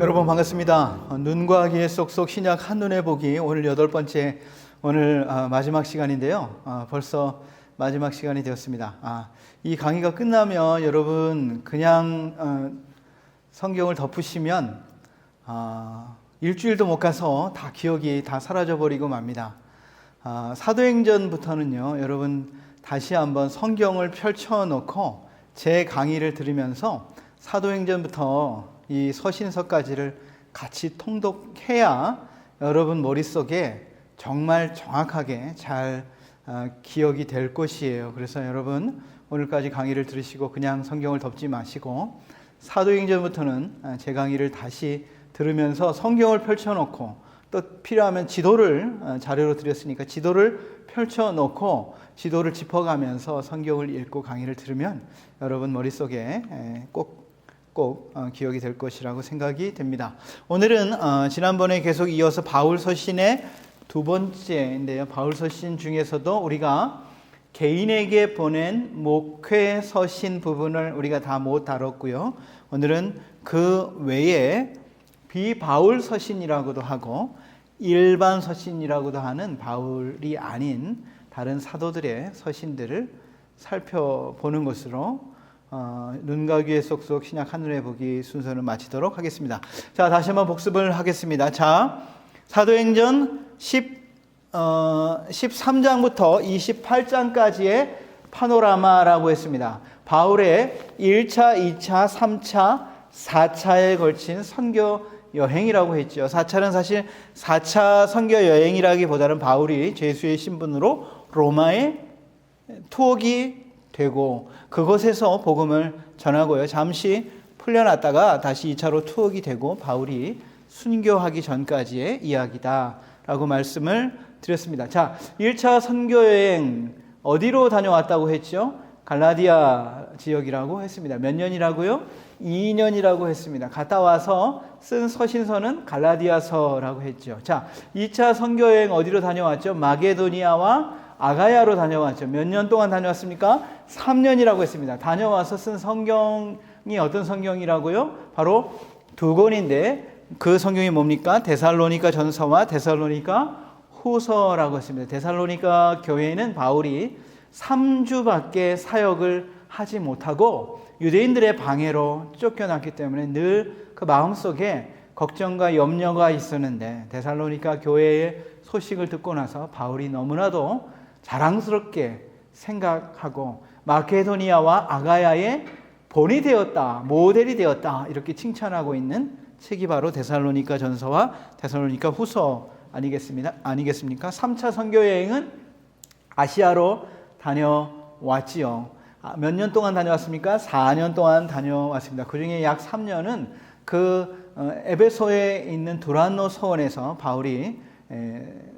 여러분 반갑습니다. 눈과 귀의 쏙쏙 신약 한눈에 보기 오늘 8번째 오늘 마지막 시간인데요. 벌써 마지막 시간이 되었습니다. 이 강의가 끝나면 여러분 그냥 성경을 덮으시면 일주일도 못 가서 다 기억이 다 사라져버리고 맙니다. 사도행전부터는요, 여러분 다시 한번 성경을 펼쳐놓고 제 강의를 들으면서 사도행전부터 이 서신서까지를 같이 통독해야 여러분 머릿속에 정말 정확하게 잘 기억이 될 것이에요. 그래서 여러분 오늘까지 강의를 들으시고 그냥 성경을 덮지 마시고 사도행전부터는 제 강의를 다시 들으면서 성경을 펼쳐놓고 또 필요하면 지도를 자료로 드렸으니까 지도를 펼쳐놓고 지도를 짚어가면서 성경을 읽고 강의를 들으면 여러분 머릿속에 꼭 기억이 될 것이라고 생각이 됩니다. 오늘은 지난번에 계속 이어서 바울 서신의 두 번째인데요. 바울 서신 중에서도 우리가 개인에게 보낸 목회 서신 부분을 우리가 다 못 다뤘고요. 오늘은 그 외에 비바울 서신이라고도 하고 일반 서신이라고도 하는 바울이 아닌 다른 사도들의 서신들을 살펴보는 것으로 눈과 귀에 쏙쏙 신약 한눈에 보기 순서를 마치도록 하겠습니다. 자, 다시 한번 복습을 하겠습니다. 자, 사도행전 13장부터 28장까지의 파노라마라고 했습니다. 바울의 1차, 2차, 3차, 4차에 걸친 선교 여행이라고 했죠. 4차는 사실 4차 선교 여행이라기보다는 바울이 제수의 신분으로 로마에 투옥이 되고 그곳에서 복음을 전하고요. 잠시 풀려났다가 다시 2차로 투옥이 되고 바울이 순교하기 전까지의 이야기다라고 말씀을 드렸습니다. 자, 1차 선교여행 어디로 다녀왔다고 했죠? 갈라디아 지역이라고 했습니다. 몇 년이라고요? 2년이라고 했습니다. 갔다 와서 쓴 서신서는 갈라디아서라고 했죠. 자, 2차 선교여행 어디로 다녀왔죠? 마게도니아와 아가야로 다녀왔죠. 몇 년 동안 다녀왔습니까? 3년이라고 했습니다. 다녀와서 쓴 성경이 어떤 성경이라고요? 바로 두 권인데 그 성경이 뭡니까? 데살로니가 전서와 데살로니가 후서라고 했습니다. 데살로니가 교회는 바울이 3주밖에 사역을 하지 못하고 유대인들의 방해로 쫓겨났기 때문에 늘 그 마음속에 걱정과 염려가 있었는데 데살로니가 교회의 소식을 듣고 나서 바울이 너무나도 자랑스럽게 생각하고 마케도니아와 아가야의 본이 되었다, 모델이 되었다 이렇게 칭찬하고 있는 책이 바로 데살로니가 전서와 데살로니가 후서 아니겠습니까? 3차 선교여행은 아시아로 다녀왔지요. 몇 년 동안 다녀왔습니까? 4년 동안 다녀왔습니다. 그 중에 약 3년은 그 에베소에 있는 두란노 서원에서 바울이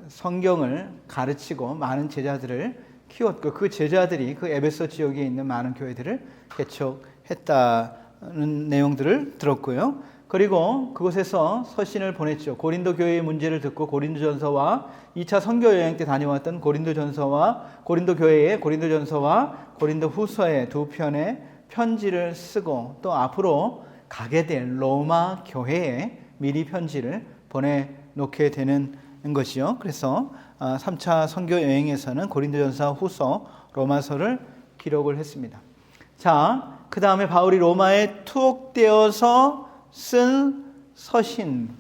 성경을 가르치고 많은 제자들을 키웠고 그 제자들이 그 에베소 지역에 있는 많은 교회들을 개척했다는 내용들을 들었고요. 그리고 그곳에서 서신을 보냈죠. 고린도 교회의 문제를 듣고 고린도전서와 2차 선교 여행 때 다녀왔던 고린도전서와 고린도 교회의 고린도전서와 고린도후서의 두 편의 편지를 쓰고 또 앞으로 가게 될 로마 교회에 미리 편지를 보내놓게 되는 것이요. 그래서 3차 선교 여행에서는 고린도전서, 후서, 로마서를 기록을 했습니다. 자, 그 다음에 바울이 로마에 투옥되어서 쓴 서신,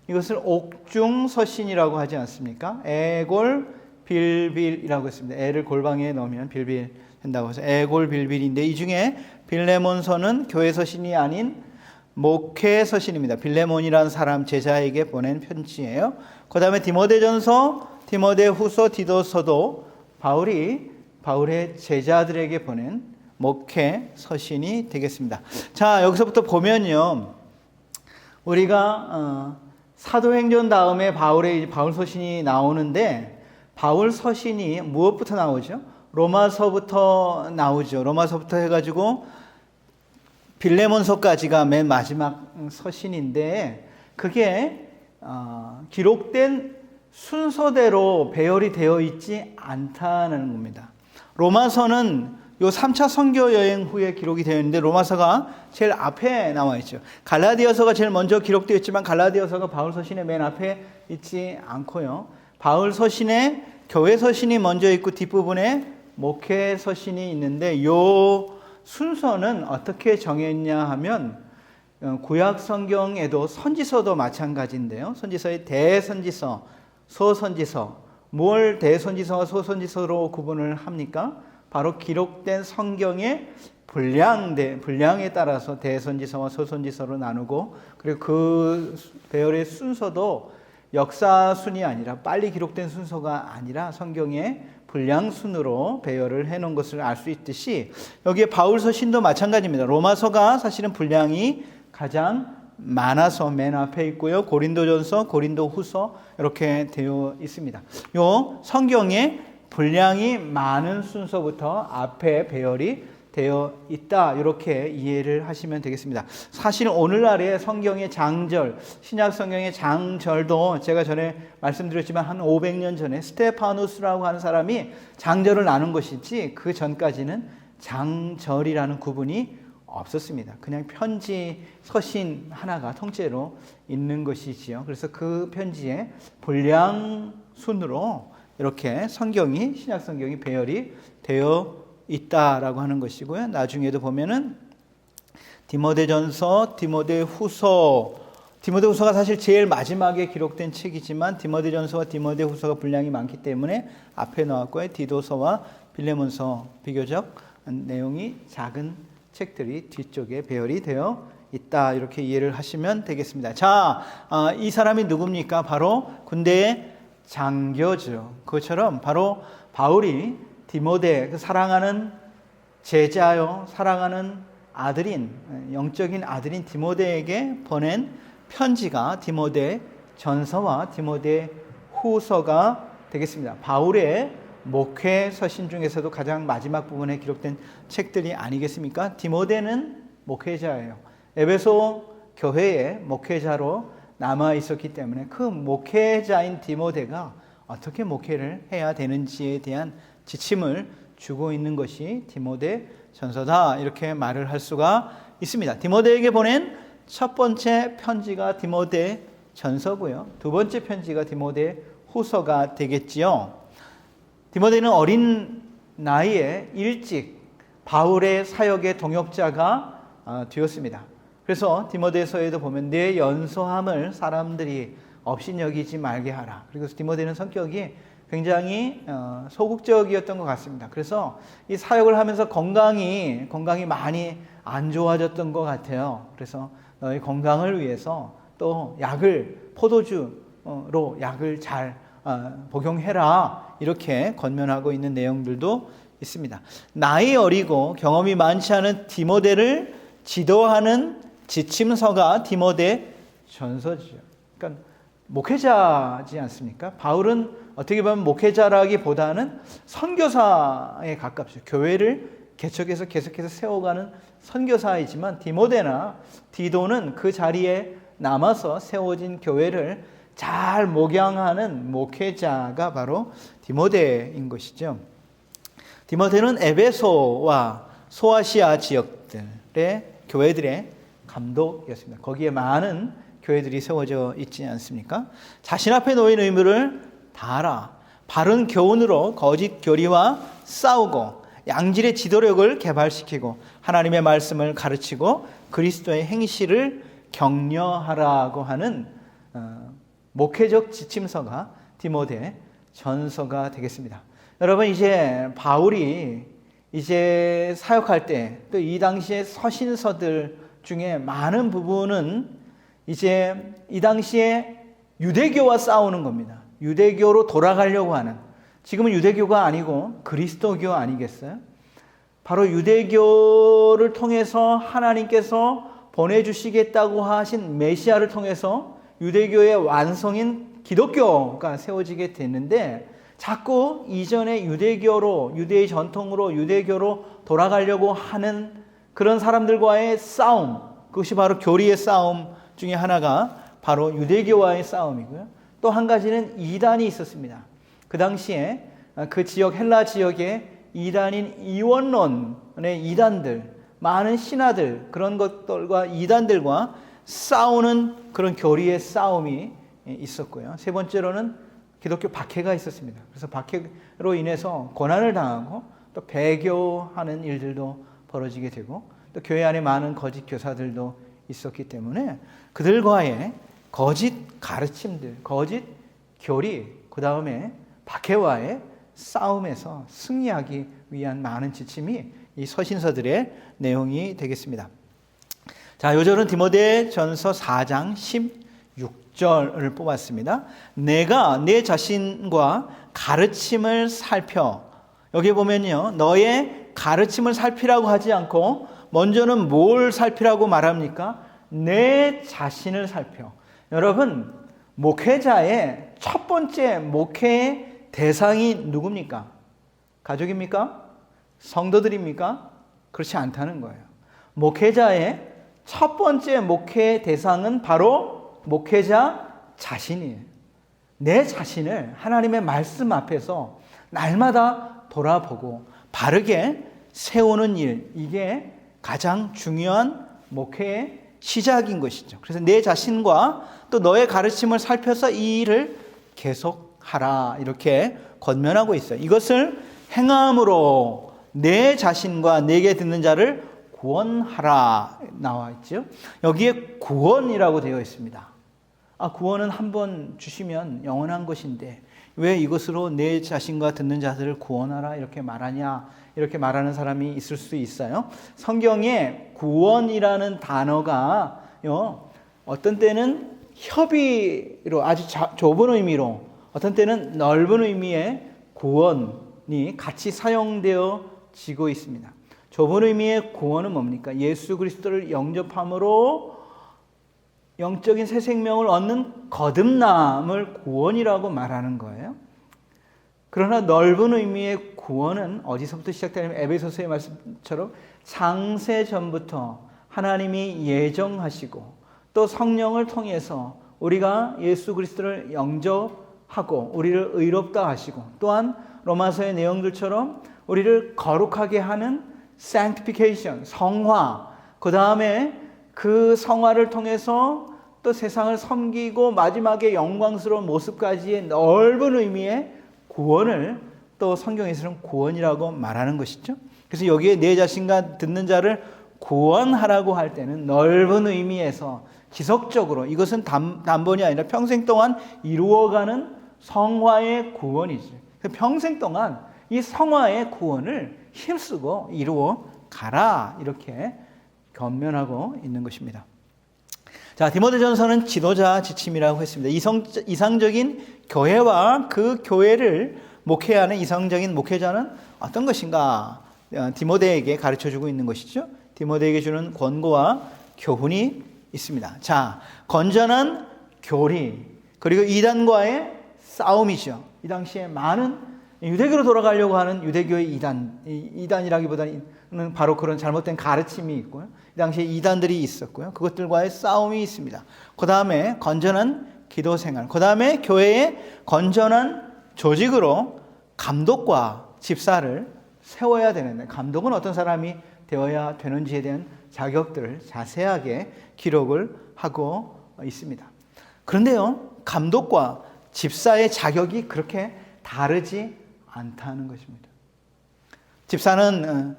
이것을 옥중 서신이라고 하지 않습니까? 애골 빌빌이라고 했습니다. 애를 골방에 넣으면 빌빌 된다고 해서 애골 빌빌인데 이 중에 빌레몬서는 교회 서신이 아닌 목회 서신입니다. 빌레몬이라는 사람 제자에게 보낸 편지예요. 그 다음에 디모데전서, 디모데후서, 디도서도 바울의 제자들에게 보낸 목회 서신이 되겠습니다. 자, 여기서부터 보면요, 우리가 사도행전 다음에 바울 서신이 나오는데 바울 서신이 무엇부터 나오죠? 로마서부터 나오죠. 로마서부터 해가지고 빌레몬서까지가 맨 마지막 서신인데 그게 기록된 순서대로 배열이 되어 있지 않다는 겁니다. 로마서는 요 3차 선교 여행 후에 기록이 되어 있는데 로마서가 제일 앞에 나와 있죠. 갈라디아서가 제일 먼저 기록되어 있지만 갈라디아서가 바울 서신의 맨 앞에 있지 않고요. 바울 서신에 교회 서신이 먼저 있고 뒷부분에 목회 서신이 있는데 요 순서는 어떻게 정했냐 하면 구약 성경에도 선지서도 마찬가지인데요. 선지서의 대선지서, 소선지서, 뭘 대선지서와 소선지서로 구분을 합니까? 바로 기록된 성경의 분량에 따라서 대선지서와 소선지서로 나누고, 그리고 그 배열의 순서도 역사 순이 아니라 빨리 기록된 순서가 아니라 성경의 분량 순으로 배열을 해놓은 것을 알 수 있듯이 여기에 바울 서신도 마찬가지입니다. 로마서가 사실은 분량이 가장 많아서 맨 앞에 있고요. 고린도전서, 고린도후서 이렇게 되어 있습니다. 요 성경의 분량이 많은 순서부터 앞에 배열이 되어 있다, 이렇게 이해를 하시면 되겠습니다. 사실 오늘날의 성경의 장절, 신약 성경의 장절도 제가 전에 말씀드렸지만 한 500년 전에 스테파누스라고 하는 사람이 장절을 나눈 것이지 그 전까지는 장절이라는 구분이 없었습니다. 그냥 편지, 서신 하나가 통째로 있는 것이지요. 그래서 그 편지의 분량 순으로 이렇게 성경이, 신약 성경이 배열이 되어 있다라고 하는 것이고요. 나중에도 보면은 디모데전서, 디모데후서가 사실 제일 마지막에 기록된 책이지만 디모데전서와 디모데후서가 분량이 많기 때문에 앞에 나왔고요. 디도서와 빌레몬서 비교적 내용이 작은 책들이 뒤쪽에 배열이 되어 있다, 이렇게 이해를 하시면 되겠습니다. 자, 이 사람이 누굽니까? 바로 군대의 장교죠. 그것처럼 바로 바울이 디모데, 그 사랑하는 제자요, 사랑하는 아들인, 영적인 아들인 디모데에게 보낸 편지가 디모데 전서와 디모데 후서가 되겠습니다. 바울의 목회 서신 중에서도 가장 마지막 부분에 기록된 책들이 아니겠습니까? 디모데는 목회자예요. 에베소 교회의 목회자로 남아 있었기 때문에 그 목회자인 디모데가 어떻게 목회를 해야 되는지에 대한 지침을 주고 있는 것이 디모데 전서다, 이렇게 말을 할 수가 있습니다. 디모데에게 보낸 첫 번째 편지가 디모데 전서고요. 두 번째 편지가 디모데 후서가 되겠지요. 디모데는 어린 나이에 일찍 바울의 사역의 동역자가 되었습니다. 그래서 디모데서에도 보면 내 연소함을 사람들이 업신여기지 말게 하라. 그리고 디모데는 성격이 굉장히 소극적이었던 것 같습니다. 그래서 이 사역을 하면서 건강이 많이 안 좋아졌던 것 같아요. 그래서 너의 건강을 위해서 또 포도주로 약을 잘 복용해라, 이렇게 권면하고 있는 내용들도 있습니다. 나이 어리고 경험이 많지 않은 디모데를 지도하는 지침서가 디모데 전서지요. 그러니까 목회자지 않습니까? 바울은 어떻게 보면 목회자라기보다는 선교사에 가깝죠. 교회를 개척해서 계속해서 세워가는 선교사이지만 디모데나 디도는 그 자리에 남아서 세워진 교회를 잘 목양하는 목회자가 바로 디모데인 것이죠. 디모데는 에베소와 소아시아 지역들의 교회들의 감독이었습니다. 거기에 많은 교회들이 세워져 있지 않습니까? 자신 앞에 놓인 의무를 다하라. 바른 교훈으로 거짓 교리와 싸우고 양질의 지도력을 개발시키고 하나님의 말씀을 가르치고 그리스도의 행실을 격려하라고 하는 목회적 지침서가 디모데 전서가 되겠습니다. 여러분, 이제 바울이 이제 사역할 때 또 이 당시의 서신서들 중에 많은 부분은 이제 이 당시에 유대교와 싸우는 겁니다. 유대교로 돌아가려고 하는, 지금은 유대교가 아니고 그리스도교 아니겠어요? 바로 유대교를 통해서 하나님께서 보내주시겠다고 하신 메시아를 통해서 유대교의 완성인 기독교가 세워지게 됐는데 자꾸 이전의 유대의 전통으로 유대교로 돌아가려고 하는 그런 사람들과의 싸움, 그것이 바로 교리의 싸움 중에 하나가 바로 유대교와의 싸움이고요. 또 한 가지는 이단이 있었습니다. 그 당시에 그 지역, 헬라 지역에 이단인 이원론의 이단들, 많은 신하들, 그런 것들과 이단들과 싸우는 그런 교리의 싸움이 있었고요. 세 번째로는 기독교 박해가 있었습니다. 그래서 박해로 인해서 고난을 당하고 또 배교하는 일들도 벌어지게 되고 또 교회 안에 많은 거짓 교사들도 있었기 때문에 그들과의 거짓 가르침들, 거짓 교리, 그 다음에 박해와의 싸움에서 승리하기 위한 많은 지침이 이 서신서들의 내용이 되겠습니다. 자, 요절은 디모데전서 4장 16절을 뽑았습니다. 내가 내 자신과 가르침을 살펴. 여기 보면요, 너의 가르침을 살피라고 하지 않고 먼저는 뭘 살피라고 말합니까? 내 자신을 살펴. 여러분, 목회자의 첫 번째 목회의 대상이 누굽니까? 가족입니까? 성도들입니까? 그렇지 않다는 거예요. 목회자의 첫 번째 목회의 대상은 바로 목회자 자신이에요. 내 자신을 하나님의 말씀 앞에서 날마다 돌아보고 바르게 세우는 일, 이게 가장 중요한 목회의 시작인 것이죠. 그래서 내 자신과 또 너의 가르침을 살펴서 이 일을 계속하라, 이렇게 권면하고 있어요. 이것을 행함으로 내 자신과 내게 듣는 자를 구원하라 나와 있죠. 여기에 구원이라고 되어 있습니다. 구원은 한 번 주시면 영원한 것인데 왜 이것으로 내 자신과 듣는 자들을 구원하라 이렇게 말하냐, 이렇게 말하는 사람이 있을 수 있어요. 성경에 구원이라는 단어가요, 어떤 때는 협의로 아주 좁은 의미로, 어떤 때는 넓은 의미의 구원이 같이 사용되어지고 있습니다. 좁은 의미의 구원은 뭡니까? 예수 그리스도를 영접함으로 영적인 새 생명을 얻는 거듭남을 구원이라고 말하는 거예요. 그러나 넓은 의미의 구원은 어디서부터 시작되냐면 에베소서의 말씀처럼 창세전부터 하나님이 예정하시고 또 성령을 통해서 우리가 예수 그리스도를 영접하고 우리를 의롭다 하시고 또한 로마서의 내용들처럼 우리를 거룩하게 하는 sanctification, 성화, 그 다음에 그 성화를 통해서 또 세상을 섬기고 마지막에 영광스러운 모습까지의 넓은 의미의 구원을 또 성경에서는 구원이라고 말하는 것이죠. 그래서 여기에 내 자신과 듣는 자를 구원하라고 할 때는 넓은 의미에서 지속적으로, 이것은 단번이 아니라 평생 동안 이루어가는 성화의 구원이죠. 평생 동안 이 성화의 구원을 힘쓰고 이루어 가라, 이렇게 권면하고 있는 것입니다. 자, 디모데전서는 지도자 지침이라고 했습니다. 이상적인 교회와 그 교회를 목회하는 이상적인 목회자는 어떤 것인가? 디모데에게 가르쳐주고 있는 것이죠. 디모데에게 주는 권고와 교훈이 있습니다. 자, 건전한 교리, 그리고 이단과의 싸움이죠. 이 당시에 많은 유대교로 돌아가려고 하는 유대교의 이단이라기보다는 바로 그런 잘못된 가르침이 있고요. 이 당시에 이단들이 있었고요. 그것들과의 싸움이 있습니다. 그 다음에 건전한 기도 생활, 그 다음에 교회의 건전한 조직으로 감독과 집사를 세워야 되는데, 감독은 어떤 사람이 되어야 되는지에 대한 자격들을 자세하게 기록을 하고 있습니다. 그런데요, 감독과 집사의 자격이 그렇게 다르지 않다는 것입니다. 집사는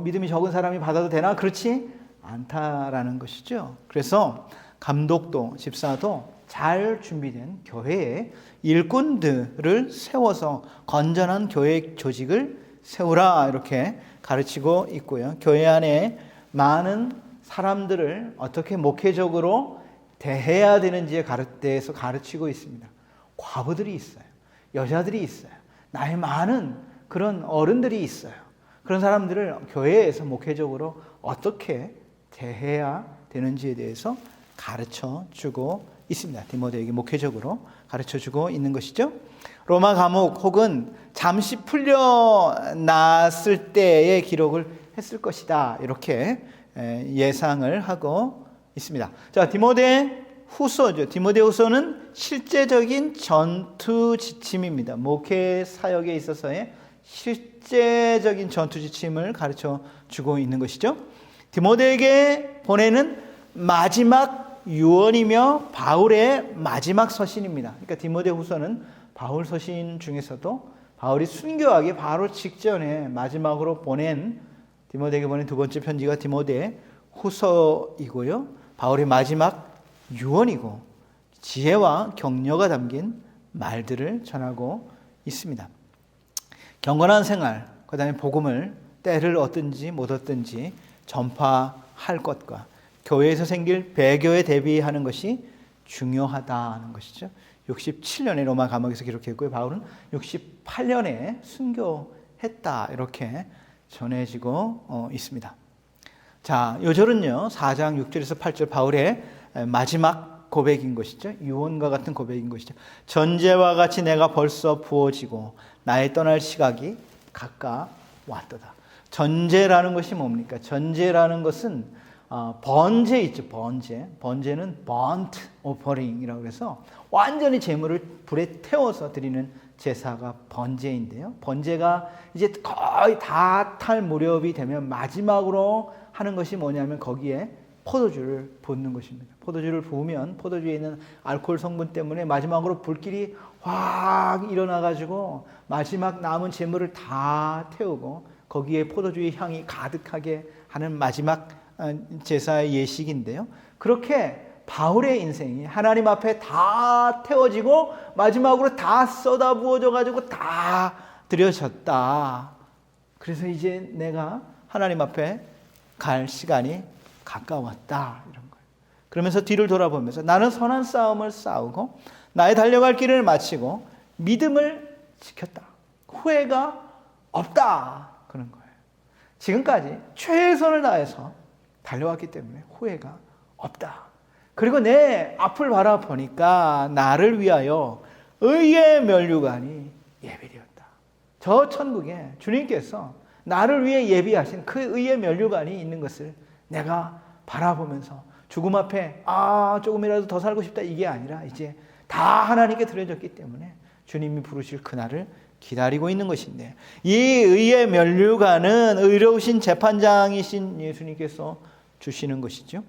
믿음이 적은 사람이 받아도 되나? 그렇지 않다라는 것이죠. 그래서 감독도 집사도 잘 준비된 교회의 일꾼들을 세워서 건전한 교회 조직을 세우라, 이렇게 가르치고 있고요. 교회 안에 많은 사람들을 어떻게 목회적으로 대해야 되는지에 대해서 가르치고 있습니다. 과부들이 있어요. 여자들이 있어요. 나이 많은 그런 어른들이 있어요. 그런 사람들을 교회에서 목회적으로 어떻게 대해야 되는지에 대해서 가르쳐주고 있습니다. 디모데에게 목회적으로 가르쳐주고 있는 것이죠. 로마 감옥 혹은 잠시 풀려났을 때의 기록을 했을 것이다, 이렇게 예상을 하고 있습니다. 자, 디모데 후서죠. 디모데 후서는 실제적인 전투 지침입니다. 목회 사역에 있어서의 실제적인 전투 지침을 가르쳐 주고 있는 것이죠. 디모데에게 보내는 마지막 유언이며 바울의 마지막 서신입니다. 그러니까 디모데 후서는 바울 서신 중에서도 바울이 순교하기 바로 직전에 마지막으로 보낸 디모데에게 보낸 두 번째 편지가 디모데 후서이고요. 바울의 마지막 유언이고 지혜와 격려가 담긴 말들을 전하고 있습니다. 경건한 생활, 그 다음에 복음을 때를 얻든지 못 얻든지 전파할 것과 교회에서 생길 배교에 대비하는 것이 중요하다는 것이죠. 67년에 로마 감옥에서 기록했고요. 바울은 68년에 순교했다 이렇게 전해지고 있습니다. 자, 요절은요 4장 6절에서 8절 바울의 마지막 고백인 것이죠. 유언과 같은 고백인 것이죠. 전제와 같이 내가 벌써 부어지고 나의 떠날 시각이 가까웠도다. 전제라는 것이 뭡니까? 전제라는 것은 번제 있죠. 번제는 burnt offering이라고 해서 완전히 제물을 불에 태워서 드리는 제사가 번제인데요. 번제가 이제 거의 다 탈 무렵이 되면 마지막으로 하는 것이 뭐냐면 거기에 포도주를 붓는 것입니다. 포도주를 부으면 포도주에 있는 알코올 성분 때문에 마지막으로 불길이 확 일어나가지고 마지막 남은 제물을 다 태우고 거기에 포도주의 향이 가득하게 하는 마지막 제사의 예식인데요. 그렇게 바울의 인생이 하나님 앞에 다 태워지고 마지막으로 다 쏟아부어져 가지고 다 드려졌다. 그래서 이제 내가 하나님 앞에 갈 시간이 가까웠다 이런 거예요. 그러면서 뒤를 돌아보면서 나는 선한 싸움을 싸우고 나의 달려갈 길을 마치고 믿음을 지켰다. 후회가 없다. 그런 거예요. 지금까지 최선을 다해서 달려왔기 때문에 후회가 없다. 그리고 내 앞을 바라보니까 나를 위하여 의의 면류관이 예비되었다. 저 천국에 주님께서 나를 위해 예비하신 그 의의 면류관이 있는 것을 내가 바라보면서 죽음 앞에 조금이라도 더 살고 싶다 이게 아니라 이제 다 하나님께 드려졌기 때문에 주님이 부르실 그날을 기다리고 있는 것인데 이 의의 면류관은 의로우신 재판장이신 예수님께서 주시는 것이죠.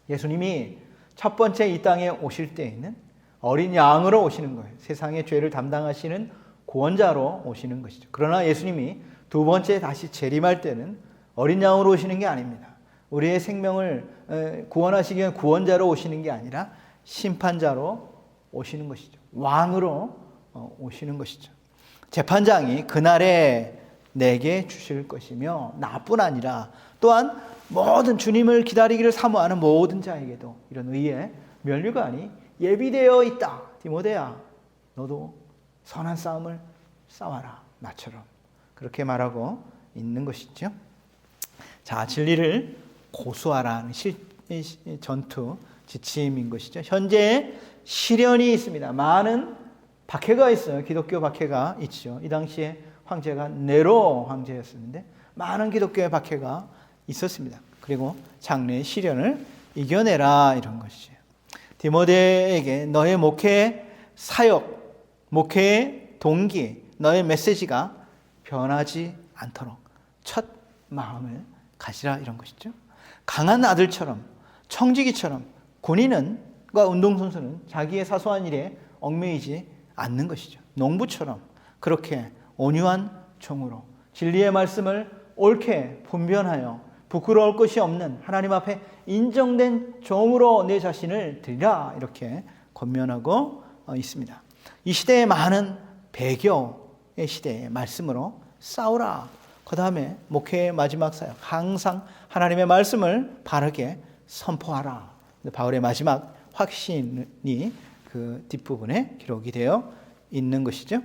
예수님이 첫 번째 이 땅에 오실 때에는 어린 양으로 오시는 거예요. 세상의 죄를 담당하시는 구원자로 오시는 것이죠. 그러나 예수님이 두 번째 다시 재림할 때는 어린 양으로 오시는 게 아닙니다. 우리의 생명을 구원하시기 위한 구원자로 오시는 게 아니라 심판자로 오시는 것이죠. 왕으로 오시는 것이죠. 재판장이 그날에 내게 주실 것이며 나뿐 아니라 또한 모든 주님을 기다리기를 사모하는 모든 자에게도 이런 의의 면류관이 예비되어 있다. 디모데야, 너도 선한 싸움을 싸워라. 나처럼. 그렇게 말하고 있는 것이죠. 자, 진리를 고수하라는 전투 지침인 것이죠. 현재 시련이 있습니다. 많은 박해가 있어요. 기독교 박해가 있죠. 이 당시에 황제가 네로 황제였었는데 많은 기독교의 박해가 있었습니다. 그리고 장래의 시련을 이겨내라 이런 것이죠. 디모데에게 너의 목회 사역, 목회의 동기, 너의 메시지가 변하지 않도록 첫 마음을 가지라 이런 것이죠. 강한 아들처럼 청지기처럼 군인과 운동선수는 자기의 사소한 일에 얽매이지 않는 것이죠. 농부처럼 그렇게 온유한 종으로 진리의 말씀을 옳게 분별하여 부끄러울 것이 없는 하나님 앞에 인정된 종으로 내 자신을 드리라 이렇게 권면하고 있습니다. 이 시대에 많은 배교의 시대의 말씀으로 싸우라. 그 다음에 목회의 마지막 사역 항상 하나님의 말씀을 바르게 선포하라. 바울의 마지막 확신이 그 뒷부분에 기록이 되어 있는 것이죠.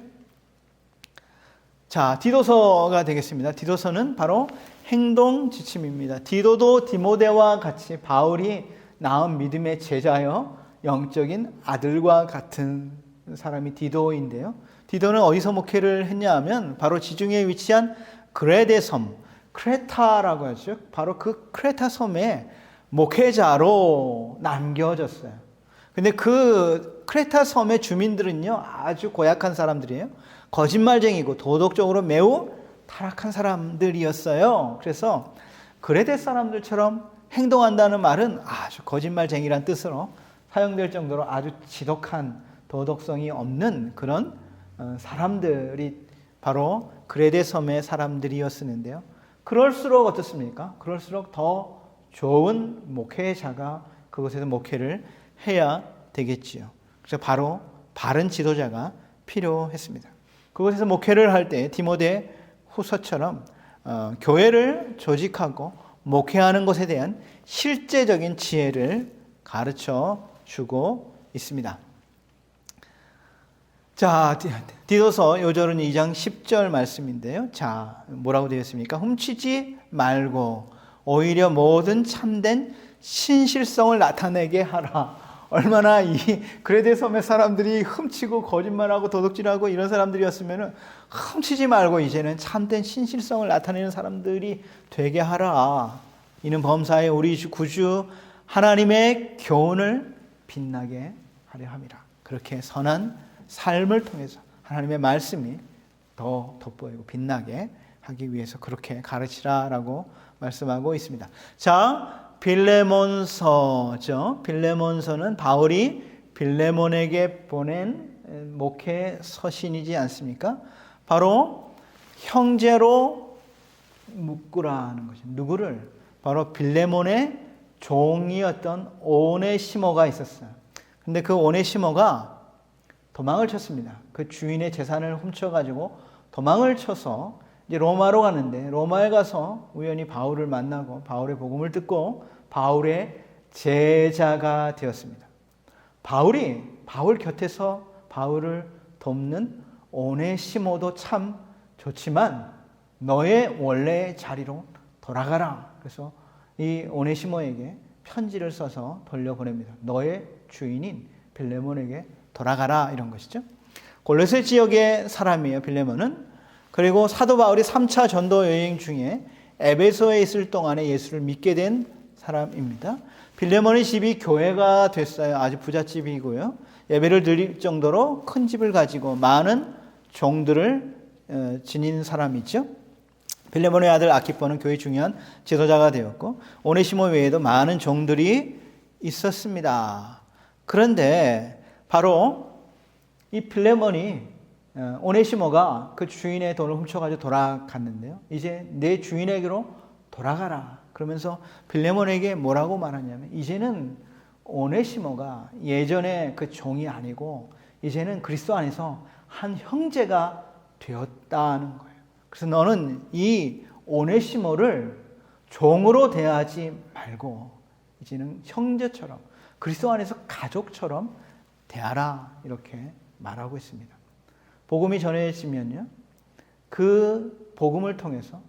자, 디도서가 되겠습니다. 디도서는 바로 행동 지침입니다. 디도도 디모데와 같이 바울이 낳은 믿음의 제자여 영적인 아들과 같은 사람이 디도인데요. 디도는 어디서 목회를 했냐 하면 바로 지중해에 위치한 그레데 섬, 크레타라고 하죠. 바로 그 크레타 섬에 목회자로 남겨졌어요. 근데 그 크레타 섬의 주민들은요, 아주 고약한 사람들이에요. 거짓말쟁이고 도덕적으로 매우 타락한 사람들이었어요. 그래서 그레데 사람들처럼 행동한다는 말은 아주 거짓말쟁이란 뜻으로 사용될 정도로 아주 지독한 도덕성이 없는 그런 사람들이 바로 그레데 섬의 사람들이었었는데요. 그럴수록 어떻습니까? 그럴수록 더 좋은 목회자가 그곳에서 목회를 해야 되겠지요. 그래서 바로 바른 지도자가 필요했습니다. 그곳에서 목회를 할 때 디모데 후서처럼 교회를 조직하고 목회하는 것에 대한 실제적인 지혜를 가르쳐 주고 있습니다. 자, 디도서 요절은 2장 10절 말씀인데요. 자, 뭐라고 되어 있습니까? 훔치지 말고 오히려 모든 참된 신실성을 나타내게 하라. 얼마나 이 그레데 섬의 사람들이 훔치고 거짓말하고 도둑질하고 이런 사람들이었으면 훔치지 말고 이제는 참된 신실성을 나타내는 사람들이 되게 하라. 이는 범사에 우리 구주 하나님의 교훈을 빛나게 하려 함이라. 그렇게 선한 삶을 통해서 하나님의 말씀이 더 돋보이고 빛나게 하기 위해서 그렇게 가르치라라고 말씀하고 있습니다. 자, 빌레몬서죠. 빌레몬서는 바울이 빌레몬에게 보낸 목회 서신이지 않습니까? 바로 형제로 묶으라는 것입니다. 누구를? 바로 빌레몬의 종이었던 오네시모가 있었어요. 근데 그 오네시모가 도망을 쳤습니다. 그 주인의 재산을 훔쳐가지고 도망을 쳐서 이제 로마로 가는데 로마에 가서 우연히 바울을 만나고 바울의 복음을 듣고 바울의 제자가 되었습니다. 바울이 바울 곁에서 바울을 돕는 오네시모도 참 좋지만 너의 원래의 자리로 돌아가라. 그래서 이 오네시모에게 편지를 써서 돌려보냅니다. 너의 주인인 빌레몬에게 돌아가라 이런 것이죠. 골로새 지역의 사람이에요. 빌레몬은. 그리고 사도 바울이 3차 전도 여행 중에 에베소에 있을 동안에 예수를 믿게 된 사람입니다. 빌레몬의 집이 교회가 됐어요. 아주 부잣집이고요. 예배를 드릴 정도로 큰 집을 가지고 많은 종들을 지닌 사람이죠. 빌레몬의 아들 아키포는 교회의 중요한 지도자가 되었고 오네시모 외에도 많은 종들이 있었습니다. 그런데 바로 이 빌레몬이 오네시모가 그 주인의 돈을 훔쳐가지고 돌아갔는데요. 이제 내 주인에게로 돌아가라. 그러면서 빌레몬에게 뭐라고 말하냐면 이제는 오네시모가 예전에 그 종이 아니고 이제는 그리스도 안에서 한 형제가 되었다는 거예요. 그래서 너는 이 오네시모를 종으로 대하지 말고 이제는 형제처럼 그리스도 안에서 가족처럼 대하라 이렇게 말하고 있습니다. 복음이 전해지면요, 그 복음을 통해서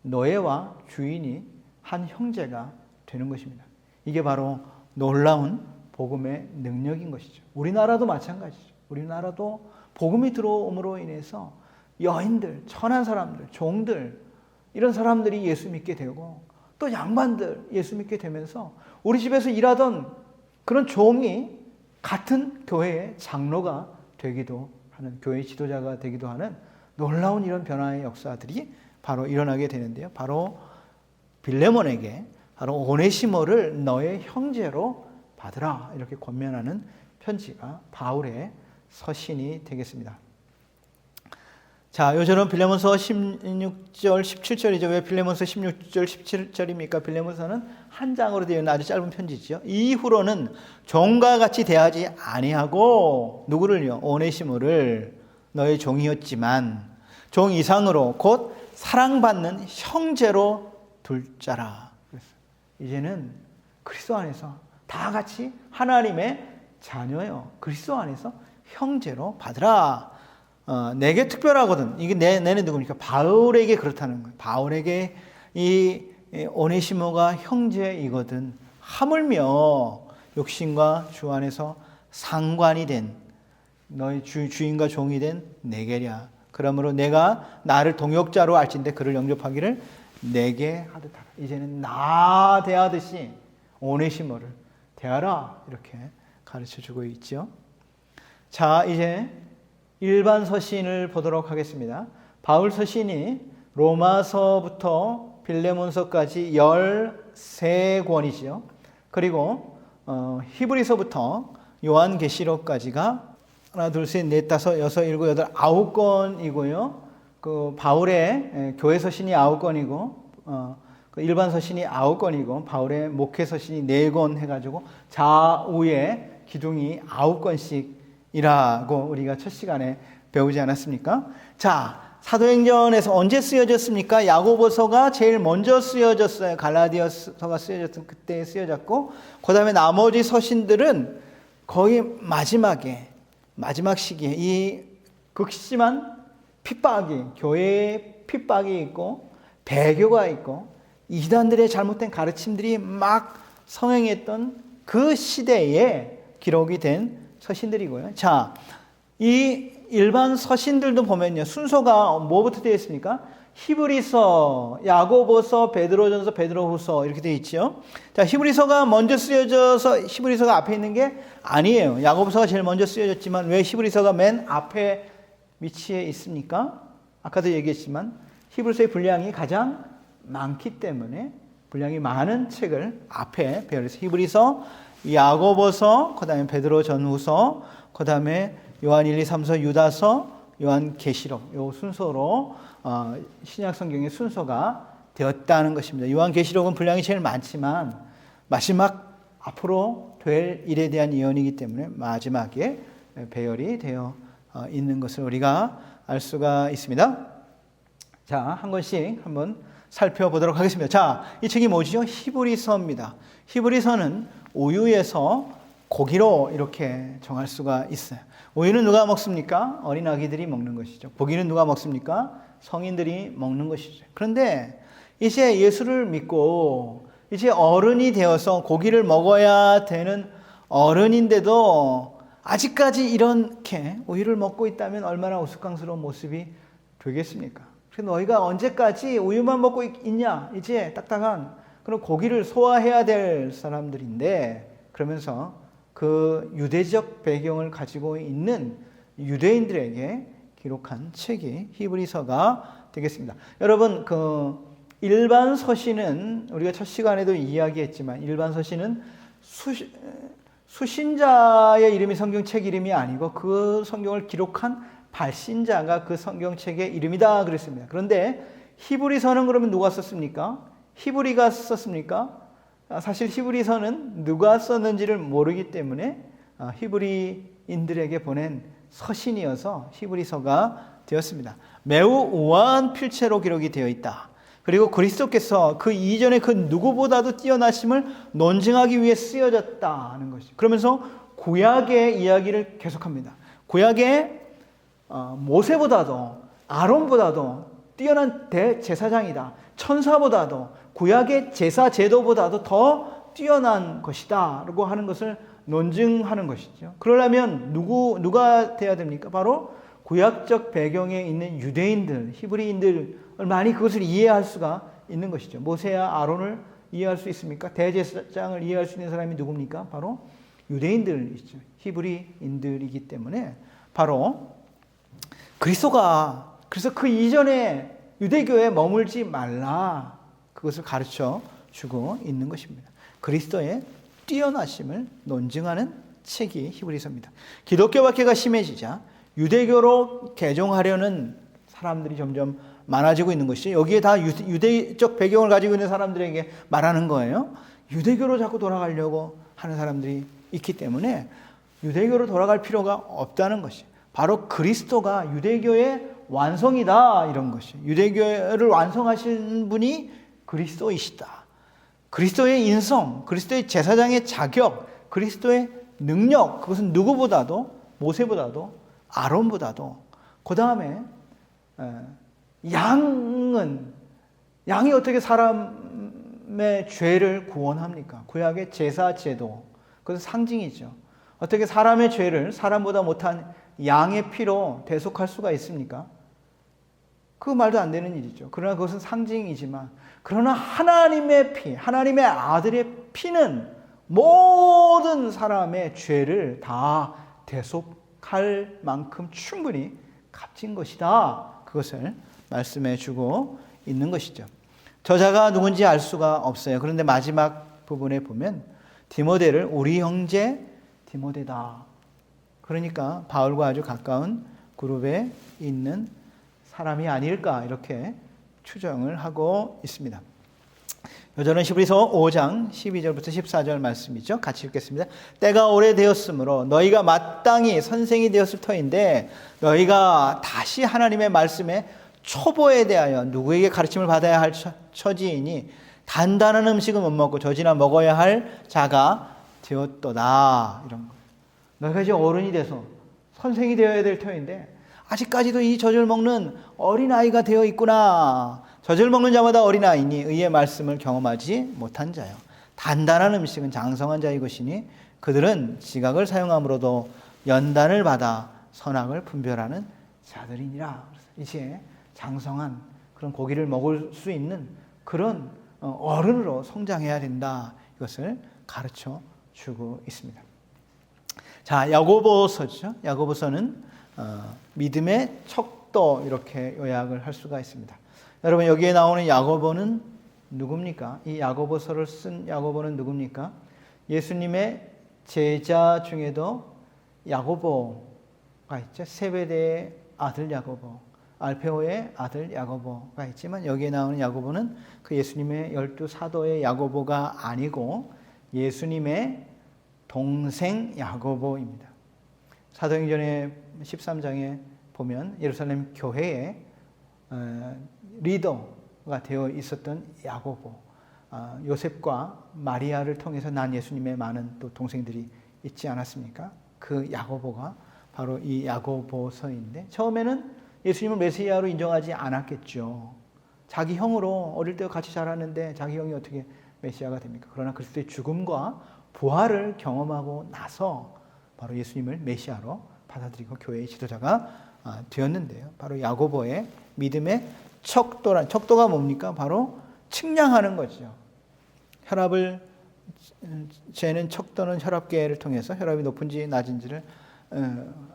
노예와 주인이 한 형제가 되는 것입니다. 이게 바로 놀라운 복음의 능력인 것이죠. 우리나라도 마찬가지죠. 우리나라도 복음이 들어옴으로 인해서 여인들, 천한 사람들, 종들 이런 사람들이 예수 믿게 되고 또 양반들 예수 믿게 되면서 우리 집에서 일하던 그런 종이 같은 교회의 장로가 되기도 하는, 교회 지도자가 되기도 하는 놀라운 이런 변화의 역사들이 바로 일어나게 되는데요. 바로 빌레몬에게 바로 오네시모를 너의 형제로 받으라 이렇게 권면하는 편지가 바울의 서신이 되겠습니다. 자, 요절은 빌레몬서 16절, 17절이죠. 왜 빌레몬서 16절, 17절입니까? 빌레몬서는 한 장으로 되어 있는 아주 짧은 편지죠. 이후로는 종과 같이 대하지 아니하고 누구를요? 오네시모를 너의 종이었지만 종 이상으로 곧 사랑받는 형제로 둘 자라. 그래서 이제는 그리스도 안에서 다 같이 하나님의 자녀요. 그리스도 안에서 형제로 받으라. 내게 특별하거든. 이게 내는 누굽니까? 바울에게 그렇다는 거예요. 바울에게 이 오네시모가 형제이거든. 하물며 육신과 주 안에서 상관이 된 너의 주인과 종이 된 내게랴. 그러므로 내가 나를 동역자로 알진대 그를 영접하기를 내게 하듯 하라. 이제는 나 대하듯이 오네시모를 대하라. 이렇게 가르쳐주고 있죠. 자, 이제 일반 서신을 보도록 하겠습니다. 바울 서신이 로마서부터 빌레몬서까지 13권이죠. 그리고 히브리서부터 요한계시록까지가 하나, 둘, 셋, 넷, 다섯, 여섯, 일곱, 여덟, 9권이고요. 그 바울의 교회 서신이 9권이고 그 일반 서신이 9권이고 바울의 목회 서신이 4권 해가지고 좌우에 기둥이 9권씩이라고 우리가 첫 시간에 배우지 않았습니까? 자, 사도행전에서 언제 쓰여졌습니까? 야고보서가 제일 먼저 쓰여졌어요. 갈라디아서가 쓰여졌던 그때 쓰여졌고, 그 다음에 나머지 서신들은 거의 마지막 시기에 이 극심한 핍박이, 교회의 핍박이 있고 배교가 있고 이단들의 잘못된 가르침들이 막 성행했던 그 시대에 기록이 된 서신들이고요. 자, 이 일반 서신들도 보면요, 순서가 뭐부터 되어 있습니까? 히브리서, 야고보서, 베드로전서, 베드로후서 이렇게 되어 있죠. 자, 히브리서가 먼저 쓰여져서 히브리서가 앞에 있는 게 아니에요. 야고보서가 제일 먼저 쓰여졌지만 왜 히브리서가 맨 앞에 위치해 있습니까? 아까도 얘기했지만 히브리서의 분량이 가장 많기 때문에 분량이 많은 책을 앞에 배열해서 히브리서, 야고보서, 그 다음에 베드로전후서, 그 다음에 요한 1, 2, 3서, 유다서, 요한계시록 요 순서로 신약 성경의 순서가 되었다는 것입니다. 요한계시록은 분량이 제일 많지만 마지막 앞으로 될 일에 대한 예언이기 때문에 마지막에 배열이 되어 있는 것을 우리가 알 수가 있습니다. 자, 한 권씩 한번 살펴보도록 하겠습니다. 자, 이 책이 뭐죠? 히브리서입니다. 히브리서는 우유에서 고기로 이렇게 정할 수가 있어요. 우유는 누가 먹습니까? 어린 아기들이 먹는 것이죠. 고기는 누가 먹습니까? 성인들이 먹는 것이죠. 그런데 이제 예수를 믿고 이제 어른이 되어서 고기를 먹어야 되는 어른인데도 아직까지 이렇게 우유를 먹고 있다면 얼마나 우스꽝스러운 모습이 되겠습니까? 그래서 너희가 언제까지 우유만 먹고 있냐? 이제 딱딱한 그런 고기를 소화해야 될 사람들인데, 그러면서 그 유대적 배경을 가지고 있는 유대인들에게 기록한 책이 히브리서가 되겠습니다. 여러분, 그 일반 서신은 우리가 첫 시간에도 이야기했지만 일반 서신은 수신자의 이름이 성경책 이름이 아니고 그 성경을 기록한 발신자가 그 성경책의 이름이다 그랬습니다. 그런데 히브리서는 그러면 누가 썼습니까? 히브리가 썼습니까? 사실 히브리서는 누가 썼는지를 모르기 때문에 히브리인들에게 보낸 서신이어서 히브리서가 되었습니다. 매우 우아한 필체로 기록이 되어 있다. 그리고 그리스도께서 그 이전에 그 누구보다도 뛰어나심을 논증하기 위해 쓰여졌다는 것이죠. 그러면서 구약의 이야기를 계속합니다. 구약의 모세보다도 아론보다도 뛰어난 대제사장이다. 천사보다도 구약의 제사 제도보다도 더 뛰어난 것이다 라고 하는 것을 논증하는 것이죠. 그러려면 누가 돼야 됩니까? 바로 구약적 배경에 있는 유대인들, 히브리인들을 많이 그것을 이해할 수가 있는 것이죠. 모세와 아론을 이해할 수 있습니까? 대제사장을 이해할 수 있는 사람이 누굽니까? 바로 유대인들이죠. 히브리인들이기 때문에 바로 그리스도가, 그래서 그 이전에 유대교에 머물지 말라, 그것을 가르쳐 주고 있는 것입니다. 그리스도의 뛰어나심을 논증하는 책이 히브리서입니다. 기독교 박해가 심해지자 유대교로 개종하려는 사람들이 점점 많아지고 있는 것이, 여기에 다 유대적 배경을 가지고 있는 사람들에게 말하는 거예요. 유대교로 자꾸 돌아가려고 하는 사람들이 있기 때문에 유대교로 돌아갈 필요가 없다는 것이, 바로 그리스도가 유대교의 완성이다, 이런 것이. 유대교를 완성하신 분이 그리스도이시다. 그리스도의 인성, 그리스도의 제사장의 자격, 그리스도의 능력, 그것은 누구보다도, 모세보다도, 아론보다도, 그 다음에 양이 어떻게 사람의 죄를 구원합니까? 구약의 제사 제도, 그것은 상징이죠. 어떻게 사람의 죄를 사람보다 못한 양의 피로 대속할 수가 있습니까? 그 말도 안 되는 일이죠. 그러나 그것은 상징이지만, 그러나 하나님의 피, 하나님의 아들의 피는 모든 사람의 죄를 다 대속할 만큼 충분히 값진 것이다. 그것을 말씀해 주고 있는 것이죠. 저자가 누군지 알 수가 없어요. 그런데 마지막 부분에 보면 디모데를 우리 형제 디모데다. 그러니까 바울과 아주 가까운 그룹에 있는 사람이 아닐까 이렇게 추정을 하고 있습니다. 요절은 히브리서 5장 12절부터 14절 말씀이죠. 같이 읽겠습니다. 때가 오래되었으므로 너희가 마땅히 선생이 되었을 터인데 너희가 다시 하나님의 말씀에 초보에 대하여 누구에게 가르침을 받아야 할 처지이니 단단한 음식은 못 먹고 젖이나 먹어야 할 자가 되었도다. 이런 거. 너희가 이제 어른이 돼서 선생이 되어야 될 터인데 아직까지도 이 젖을 먹는 어린아이가 되어 있구나. 젖을 먹는 자마다 어린아이니 의의 말씀을 경험하지 못한 자요. 단단한 음식은 장성한 자의 것이니 그들은 지각을 사용함으로도 연단을 받아 선악을 분별하는 자들이니라. 이제 장성한 그런 고기를 먹을 수 있는 그런 어른으로 성장해야 된다. 이것을 가르쳐 주고 있습니다. 자, 야고보서죠. 야고보서는 믿음의 척도 이렇게 요약을 할 수가 있습니다. 여러분 여기에 나오는 야고보는 누굽니까? 이 야고보서를 쓴 야고보는 누굽니까? 예수님의 제자 중에도 야고보가 있죠. 세베대의 아들 야고보, 알페오의 아들 야고보가 있지만 여기에 나오는 야고보는 그 예수님의 12 사도의 야고보가 아니고 예수님의 동생 야고보입니다. 사도행전의 13장에 보면 예루살렘 교회의 리더가 되어 있었던 야고보, 요셉과 마리아를 통해서 난 예수님의 많은 또 동생들이 있지 않았습니까? 그 야고보가 바로 이 야고보서인데 처음에는 예수님을 메시아로 인정하지 않았겠죠. 자기 형으로 어릴 때 같이 자랐는데 자기 형이 어떻게 메시아가 됩니까? 그러나 그리스도의 죽음과 부활을 경험하고 나서 바로 예수님을 메시아로 받아들이고 교회의 지도자가 되었는데요. 바로 야고보의 믿음의 척도가 뭡니까? 바로 측량하는 거죠. 혈압을 재는 척도는 혈압계를 통해서 혈압이 높은지 낮은지를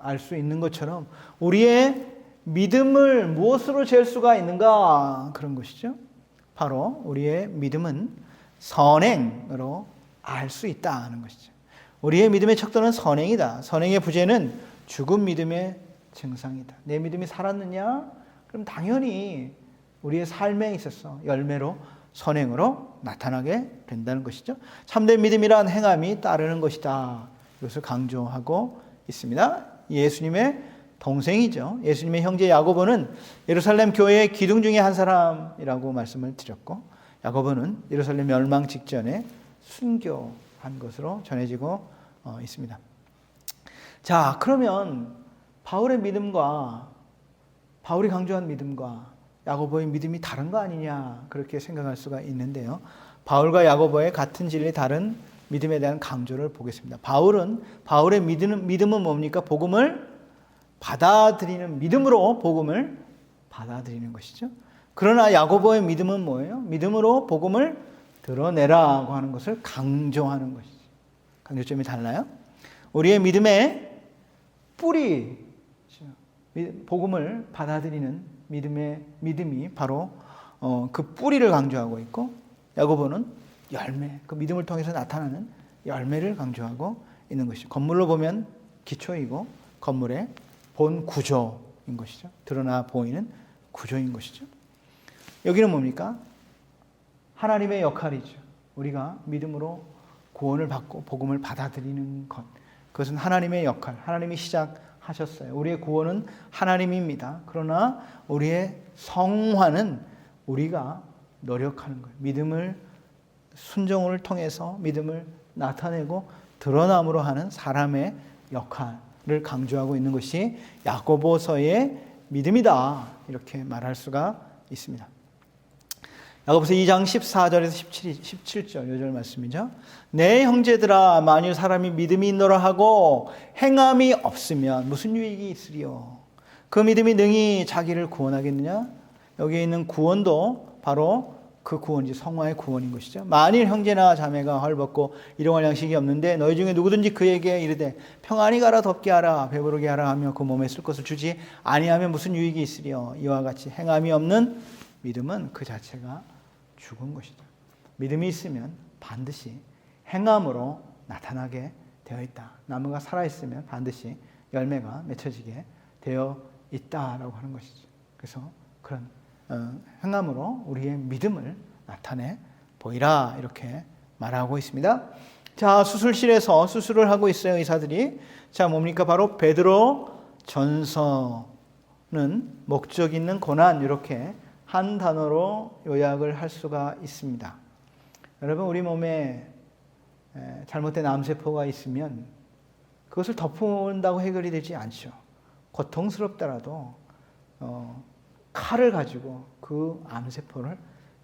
알 수 있는 것처럼 우리의 믿음을 무엇으로 잴 수가 있는가? 그런 것이죠. 바로 우리의 믿음은 선행으로 알 수 있다는 것이죠. 우리의 믿음의 척도는 선행이다. 선행의 부재는 죽은 믿음의 증상이다. 내 믿음이 살았느냐? 그럼 당연히 우리의 삶에 있어서 열매로 선행으로 나타나게 된다는 것이죠. 참된 믿음이란 행함이 따르는 것이다. 이것을 강조하고 있습니다. 예수님의 동생이죠. 예수님의 형제 야고보는 예루살렘 교회의 기둥 중에 한 사람이라고 말씀을 드렸고 야고보는 예루살렘 멸망 직전에 순교한 것으로 전해지고 있습니다. 자, 그러면 바울의 믿음과 바울이 강조한 믿음과 야고보의 믿음이 다른 거 아니냐 그렇게 생각할 수가 있는데요. 바울과 야고보의 같은 진리 다른 믿음에 대한 강조를 보겠습니다. 바울의 믿음은 뭡니까? 복음을 받아들이는 믿음으로 복음을 받아들이는 것이죠. 그러나 야고보의 믿음은 뭐예요? 믿음으로 복음을 드러내라고 하는 것을 강조하는 것이죠. 강조점이 달라요. 우리의 믿음의 뿌리, 복음을 받아들이는 믿음이 바로 그 뿌리를 강조하고 있고 야고보는 열매, 그 믿음을 통해서 나타나는 열매를 강조하고 있는 것이죠. 건물로 보면 기초이고 건물의 본 구조인 것이죠. 드러나 보이는 구조인 것이죠. 여기는 뭡니까? 하나님의 역할이죠. 우리가 믿음으로 구원을 받고 복음을 받아들이는 것. 그것은 하나님의 역할, 하나님이 시작하셨어요. 우리의 구원은 하나님입니다. 그러나 우리의 성화는 우리가 노력하는 거예요. 믿음을 순종을 통해서 믿음을 나타내고 드러남으로 하는 사람의 역할을 강조하고 있는 것이 야고보서의 믿음이다. 이렇게 말할 수가 있습니다. 야고보서 2장 14절에서 17절 요절 말씀이죠. 내 형제들아 만일 사람이 믿음이 있노라 하고 행함이 없으면 무슨 유익이 있으리요? 그 믿음이 능히 자기를 구원하겠느냐? 여기에 있는 구원도 바로 그 구원이 성화의 구원인 것이죠. 만일 형제나 자매가 헐벗고 일용할 양식이 없는데 너희 중에 누구든지 그에게 이르되 평안히 가라 덥게 하라 배부르게 하라 하며 그 몸에 쓸 것을 주지 아니하면 무슨 유익이 있으리요. 이와 같이 행함이 없는 믿음은 그 자체가 죽은 것이죠. 믿음이 있으면 반드시 행함으로 나타나게 되어 있다. 나무가 살아있으면 반드시 열매가 맺혀지게 되어 있다라고 하는 것이죠. 그래서 그런 행함으로 우리의 믿음을 나타내 보이라 이렇게 말하고 있습니다. 자, 수술실에서 수술을 하고 있어요, 의사들이. 자, 뭡니까? 바로 베드로 전서는 목적 있는 고난, 이렇게 한 단어로 요약을 할 수가 있습니다. 여러분, 우리 몸에 잘못된 암세포가 있으면 그것을 덮은다고 해결이 되지 않죠. 고통스럽더라도 칼을 가지고 그 암세포를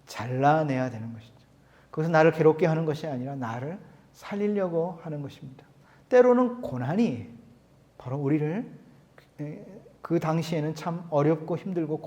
잘라내야 되는 것이죠. 그것은 나를 괴롭게 하는 것이 아니라 나를 살리려고 하는 것입니다. 때로는 고난이 바로 우리를, 그 당시에는 참 어렵고 힘들고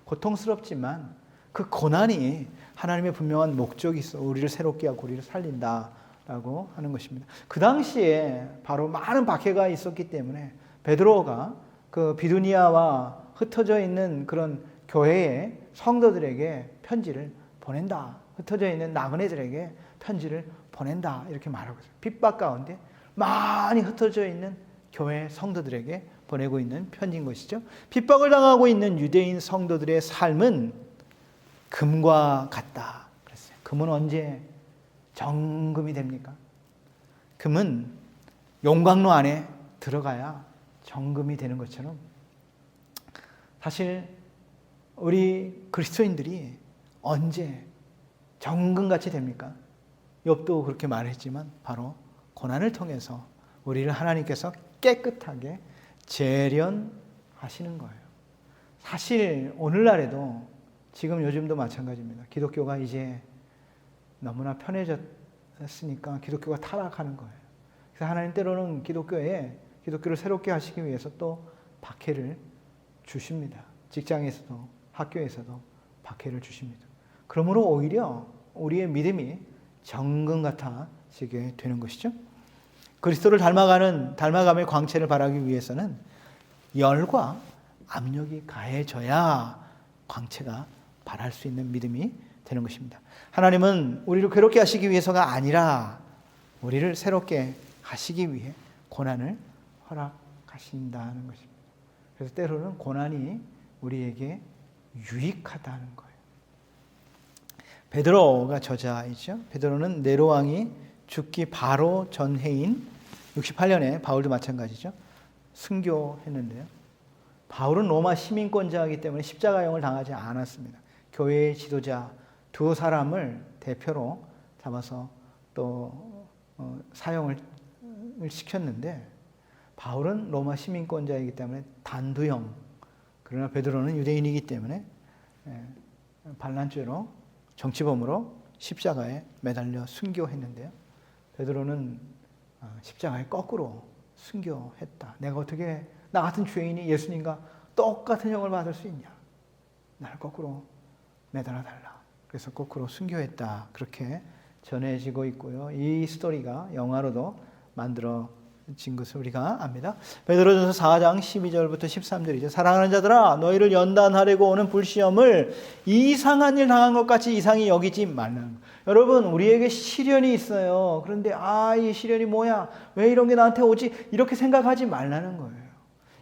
고통스럽지만 그 고난이 하나님의 분명한 목적이 있어 우리를 새롭게 하고 우리를 살린다라고 하는 것입니다. 그 당시에 바로 많은 박해가 있었기 때문에 베드로가 그 비두니아와 흩어져 있는 그런 교회의 성도들에게 편지를 보낸다. 흩어져 있는 나그네들에게 편지를 보낸다. 이렇게 말하고 있어요. 핍박 가운데 많이 흩어져 있는 교회 성도들에게 보내고 있는 편지인 것이죠. 핍박을 당하고 있는 유대인 성도들의 삶은 금과 같다. 그랬어요. 금은 언제 정금이 됩니까? 금은 용광로 안에 들어가야 정금이 되는 것처럼 사실 우리 그리스도인들이 언제 정금같이 됩니까? 욥도 그렇게 말했지만 바로 고난을 통해서 우리를 하나님께서 깨끗하게 재련하시는 거예요. 사실 오늘날에도 지금 요즘도 마찬가지입니다. 기독교가 이제 너무나 편해졌으니까 기독교가 타락하는 거예요. 그래서 하나님 때로는 기독교를 새롭게 하시기 위해서 또 박해를 주십니다. 직장에서도 학교에서도 박해를 주십니다. 그러므로 오히려 우리의 믿음이 정금 같아지게 되는 것이죠. 그리스도를 닮아감의 광채를 바라기 위해서는 열과 압력이 가해져야 광채가 발할 수 있는 믿음이 되는 것입니다. 하나님은 우리를 괴롭게 하시기 위해서가 아니라 우리를 새롭게 하시기 위해 고난을 허락하신다는 것입니다. 그래서 때로는 고난이 우리에게 유익하다는 거예요. 베드로가 저자이죠. 베드로는 네로 왕이 죽기 바로 전해인 68년에 바울도 마찬가지죠. 순교했는데요. 바울은 로마 시민권자이기 때문에 십자가형을 당하지 않았습니다. 교회의 지도자 두 사람을 대표로 잡아서 또 사형을 시켰는데 바울은 로마 시민권자이기 때문에 단두형, 그러나 베드로는 유대인이기 때문에 반란죄로 정치범으로 십자가에 매달려 순교했는데요. 베드로는 십자가에 거꾸로 순교했다. 내가 어떻게 나 같은 죄인이 예수님과 똑같은 형을 받을 수 있냐? 나를 거꾸로 매달아 달라. 그래서 거꾸로 순교했다. 그렇게 전해지고 있고요. 이 스토리가 영화로도 만들어진 것을 우리가 압니다. 베드로전서 4장 12절부터 13절이죠. 사랑하는 자들아, 너희를 연단하려고 오는 불시험을 이상한 일 당한 것 같이 이상히 여기지 말라는 거예요. 여러분, 우리에게 시련이 있어요. 그런데 이 시련이 뭐야? 왜 이런 게 나한테 오지? 이렇게 생각하지 말라는 거예요.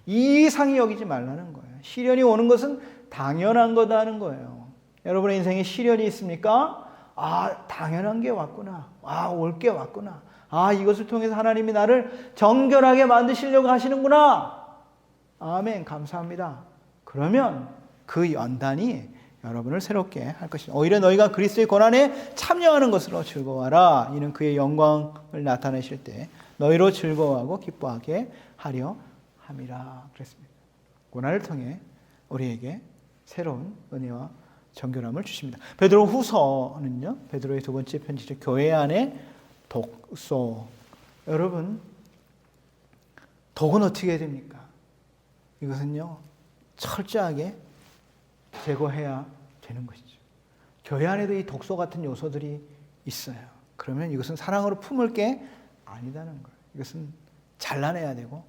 이상히 여기지 말라는 거예요. 시련이 오는 것은 당연한 거다는 거예요. 여러분의 인생에 시련이 있습니까? 당연한 게 왔구나. 올 게 왔구나. 이것을 통해서 하나님이 나를 정결하게 만드시려고 하시는구나. 아멘. 감사합니다. 그러면 그 연단이 여러분을 새롭게 할 것입니다. 오히려 너희가 그리스도의 고난에 참여하는 것으로 즐거워하라. 이는 그의 영광을 나타내실 때 너희로 즐거워하고 기뻐하게 하려 함이라. 그랬습니다. 고난을 통해 우리에게 새로운 은혜와 정결함을 주십니다. 베드로 후서는요, 베드로의 두 번째 편지죠. 교회 안에 독소. 여러분, 독은 어떻게 해야 됩니까? 이것은요, 철저하게 제거해야 되는 것이죠. 교회 안에도 이 독소 같은 요소들이 있어요. 그러면 이것은 사랑으로 품을 게 아니다는 거예요. 이것은 잘라내야 되고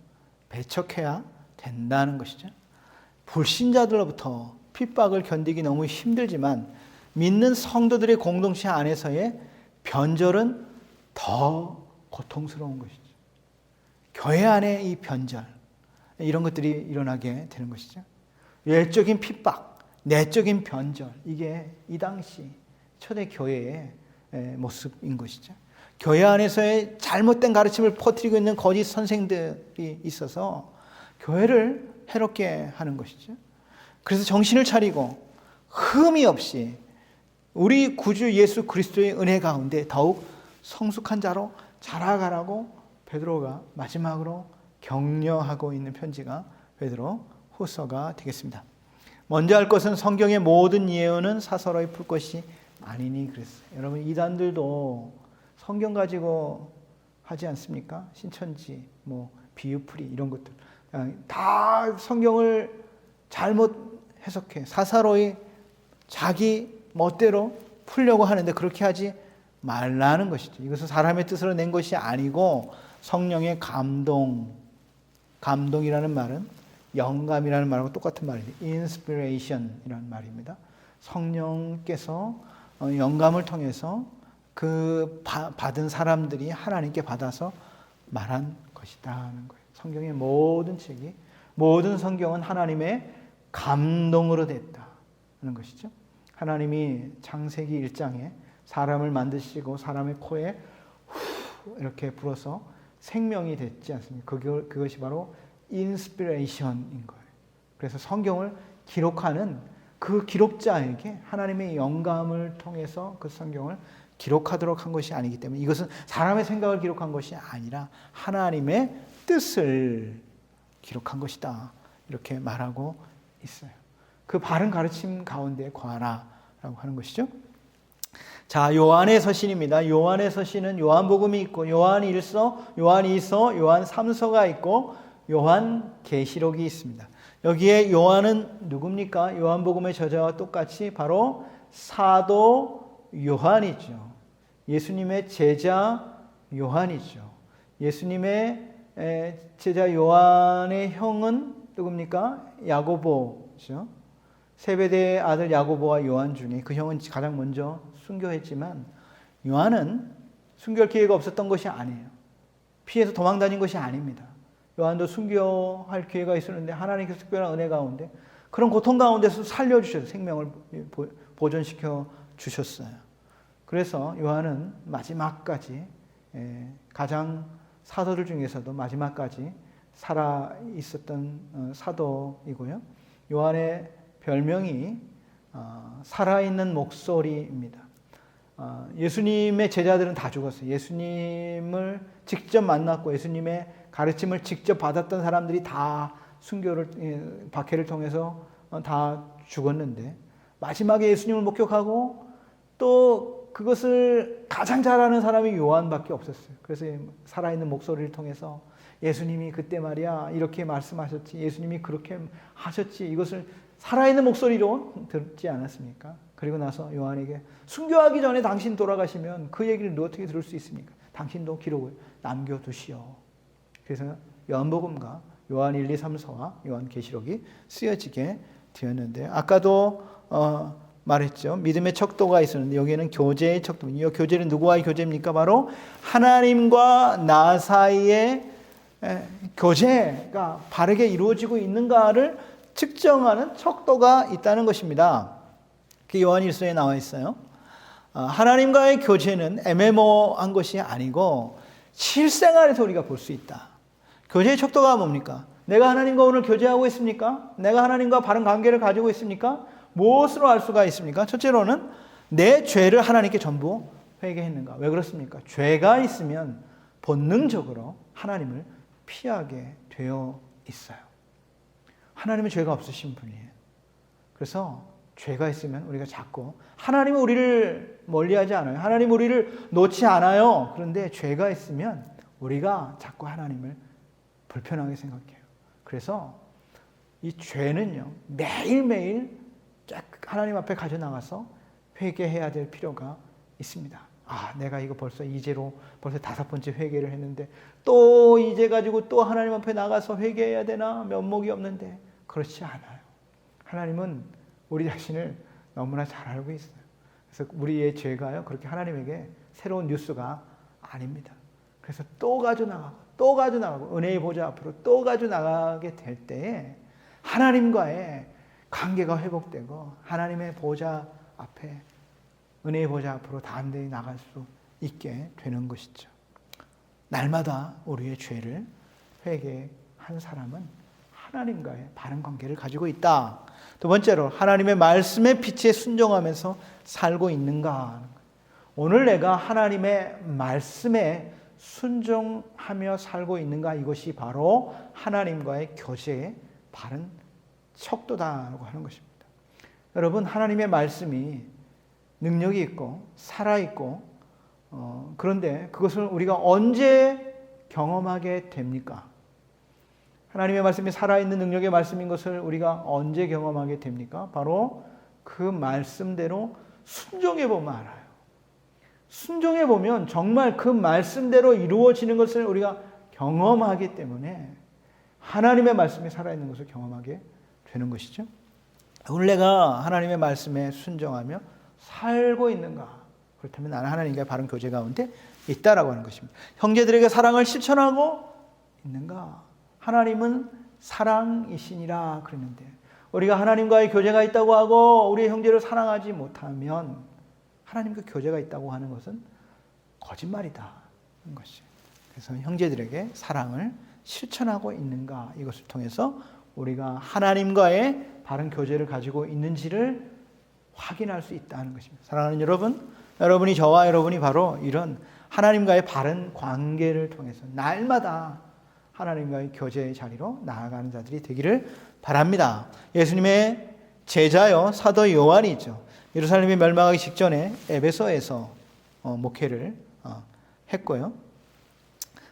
배척해야 된다는 것이죠. 불신자들로부터 핍박을 견디기 너무 힘들지만 믿는 성도들의 공동체 안에서의 변절은 더 고통스러운 것이죠. 교회 안에 이 변절, 이런 것들이 일어나게 되는 것이죠. 외적인 핍박, 내적인 변절, 이게 이 당시 초대 교회의 모습인 것이죠. 교회 안에서의 잘못된 가르침을 퍼뜨리고 있는 거짓 선생들이 있어서 교회를 해롭게 하는 것이죠. 그래서 정신을 차리고 흠이 없이 우리 구주 예수 그리스도의 은혜 가운데 더욱 성숙한 자로 자라가라고 베드로가 마지막으로 격려하고 있는 편지가 베드로 후서가 되겠습니다. 먼저 할 것은 성경의 모든 예언은 사서로이 풀 것이 아니니 그랬어요. 여러분, 이단들도 성경 가지고 하지 않습니까? 신천지, 비유풀이 이런 것들 다 성경을 잘못 해석해 사사로이 자기 멋대로 풀려고 하는데 그렇게 하지 말라는 것이죠. 이것은 사람의 뜻으로 낸 것이 아니고 성령의 감동이라는 말은 영감이라는 말하고 똑같은 말이에요. inspiration이라는 말입니다. 성령께서 영감을 통해서 그 받은 사람들이 하나님께 받아서 말한 것이다는 거예요. 성경의 모든 책이, 모든 성경은 하나님의 감동으로 됐다는 것이죠. 하나님이 창세기 1장에 사람을 만드시고 사람의 코에 이렇게 불어서 생명이 됐지 않습니까? 그것이 바로 인스피레이션인 거예요. 그래서 성경을 기록하는 그 기록자에게 하나님의 영감을 통해서 그 성경을 기록하도록 한 것이 아니기 때문에 이것은 사람의 생각을 기록한 것이 아니라 하나님의 뜻을 기록한 것이다. 이렇게 말하고 있어요. 그 바른 가르침 가운데 거하라라고 하는 것이죠. 자, 요한의 서신입니다. 요한의 서신은 요한복음이 있고 요한 1서, 요한 2서, 요한 3서가 있고 요한 계시록이 있습니다. 여기에 요한은 누굽니까? 요한복음의 저자와 똑같이 바로 사도 요한이죠. 예수님의 제자 요한이죠. 예수님의 제자 요한의 형은 누굽니까? 야고보죠. 세베대의 아들 야고보와 요한 중에 그 형은 가장 먼저 순교했지만 요한은 순교할 기회가 없었던 것이 아니에요. 피해서 도망다닌 것이 아닙니다. 요한도 순교할 기회가 있었는데 하나님께서 특별한 은혜 가운데 그런 고통 가운데서 살려주셔서 생명을 보존시켜 주셨어요. 그래서 요한은 마지막까지 가장 사도들 중에서도 마지막까지 살아 있었던 사도이고요. 요한의 별명이 살아있는 목소리입니다. 예수님의 제자들은 다 죽었어요. 예수님을 직접 만났고 예수님의 가르침을 직접 받았던 사람들이 다 순교를 박해를 통해서 다 죽었는데 마지막에 예수님을 목격하고 또 그것을 가장 잘하는 사람이 요한밖에 없었어요. 그래서 살아있는 목소리를 통해서 예수님이 그때 말이야 이렇게 말씀하셨지, 예수님이 그렇게 하셨지, 이것을 살아있는 목소리로 듣지 않았습니까? 그리고 나서 요한에게 순교하기 전에 당신 돌아가시면 그 얘기를 어떻게 들을 수 있습니까? 당신도 기록을 남겨두시오. 그래서 요한복음과 요한 1, 2, 3서와 요한 계시록이 쓰여지게 되었는데 아까도 말했죠. 믿음의 척도가 있었는데 여기에는 교제의 척도. 이 교제는 누구와의 교제입니까? 바로 하나님과 나 사이의 교제가 바르게 이루어지고 있는가를 측정하는 척도가 있다는 것입니다. 그 요한 1서에 나와 있어요. 하나님과의 교제는 애매모호한 것이 아니고 실생활에서 우리가 볼 수 있다. 교제의 척도가 뭡니까? 내가 하나님과 오늘 교제하고 있습니까? 내가 하나님과 바른 관계를 가지고 있습니까? 무엇으로 알 수가 있습니까? 첫째로는 내 죄를 하나님께 전부 회개했는가? 왜 그렇습니까? 죄가 있으면 본능적으로 하나님을 피하게 되어 있어요. 하나님은 죄가 없으신 분이에요. 그래서 죄가 있으면 우리가 자꾸 하나님은 우리를 멀리하지 않아요. 하나님은 우리를 놓지 않아요. 그런데 죄가 있으면 우리가 자꾸 하나님을 불편하게 생각해요. 그래서 이 죄는요 매일매일 하나님 앞에 가져나가서 회개해야 될 필요가 있습니다. 내가 이거 벌써 이제로 벌써 5번째 회개를 했는데 또 이제 가지고 또 하나님 앞에 나가서 회개해야 되나? 면목이 없는데. 그렇지 않아요. 하나님은 우리 자신을 너무나 잘 알고 있어요. 그래서 우리의 죄가요, 그렇게 하나님에게 새로운 뉴스가 아닙니다. 그래서 또 가져나가고 은혜의 보좌 앞으로 또 가져나가게 될 때에 하나님과의 관계가 회복되고 하나님의 보좌 앞에, 은혜의 보좌 앞으로 담대히 나갈 수 있게 되는 것이죠. 날마다 우리의 죄를 회개한 사람은 하나님과의 바른 관계를 가지고 있다. 두 번째로, 하나님의 말씀의 빛에 순종하면서 살고 있는가. 오늘 내가 하나님의 말씀에 순종하며 살고 있는가, 이것이 바로 하나님과의 교제의 바른 척도다라고 하는 것입니다. 여러분, 하나님의 말씀이 능력이 있고 살아있고 그런데 그것을 우리가 언제 경험하게 됩니까? 하나님의 말씀이 살아있는 능력의 말씀인 것을 우리가 언제 경험하게 됩니까? 바로 그 말씀대로 순종해 보면 알아요. 순종해 보면 정말 그 말씀대로 이루어지는 것을 우리가 경험하기 때문에 하나님의 말씀이 살아있는 것을 경험하게 되는 것이죠. 오늘 내가 하나님의 말씀에 순종하며 살고 있는가? 그렇다면 나는 하나님과의 바른 교제 가운데 있다라고 하는 것입니다. 형제들에게 사랑을 실천하고 있는가? 하나님은 사랑이시니라 그랬는데 우리가 하나님과의 교제가 있다고 하고 우리의 형제를 사랑하지 못하면 하나님과 교제가 있다고 하는 것은 거짓말이다 하는 것이에요. 그래서 형제들에게 사랑을 실천하고 있는가, 이것을 통해서 우리가 하나님과의 바른 교제를 가지고 있는지를 확인할 수 있다는 것입니다. 사랑하는 여러분, 여러분이 저와 여러분이 바로 이런 하나님과의 바른 관계를 통해서 날마다 하나님과의 교제의 자리로 나아가는 자들이 되기를 바랍니다. 예수님의 제자요 사도 요한이죠. 예루살렘이 멸망하기 직전에 에베소에서 목회를 했고요.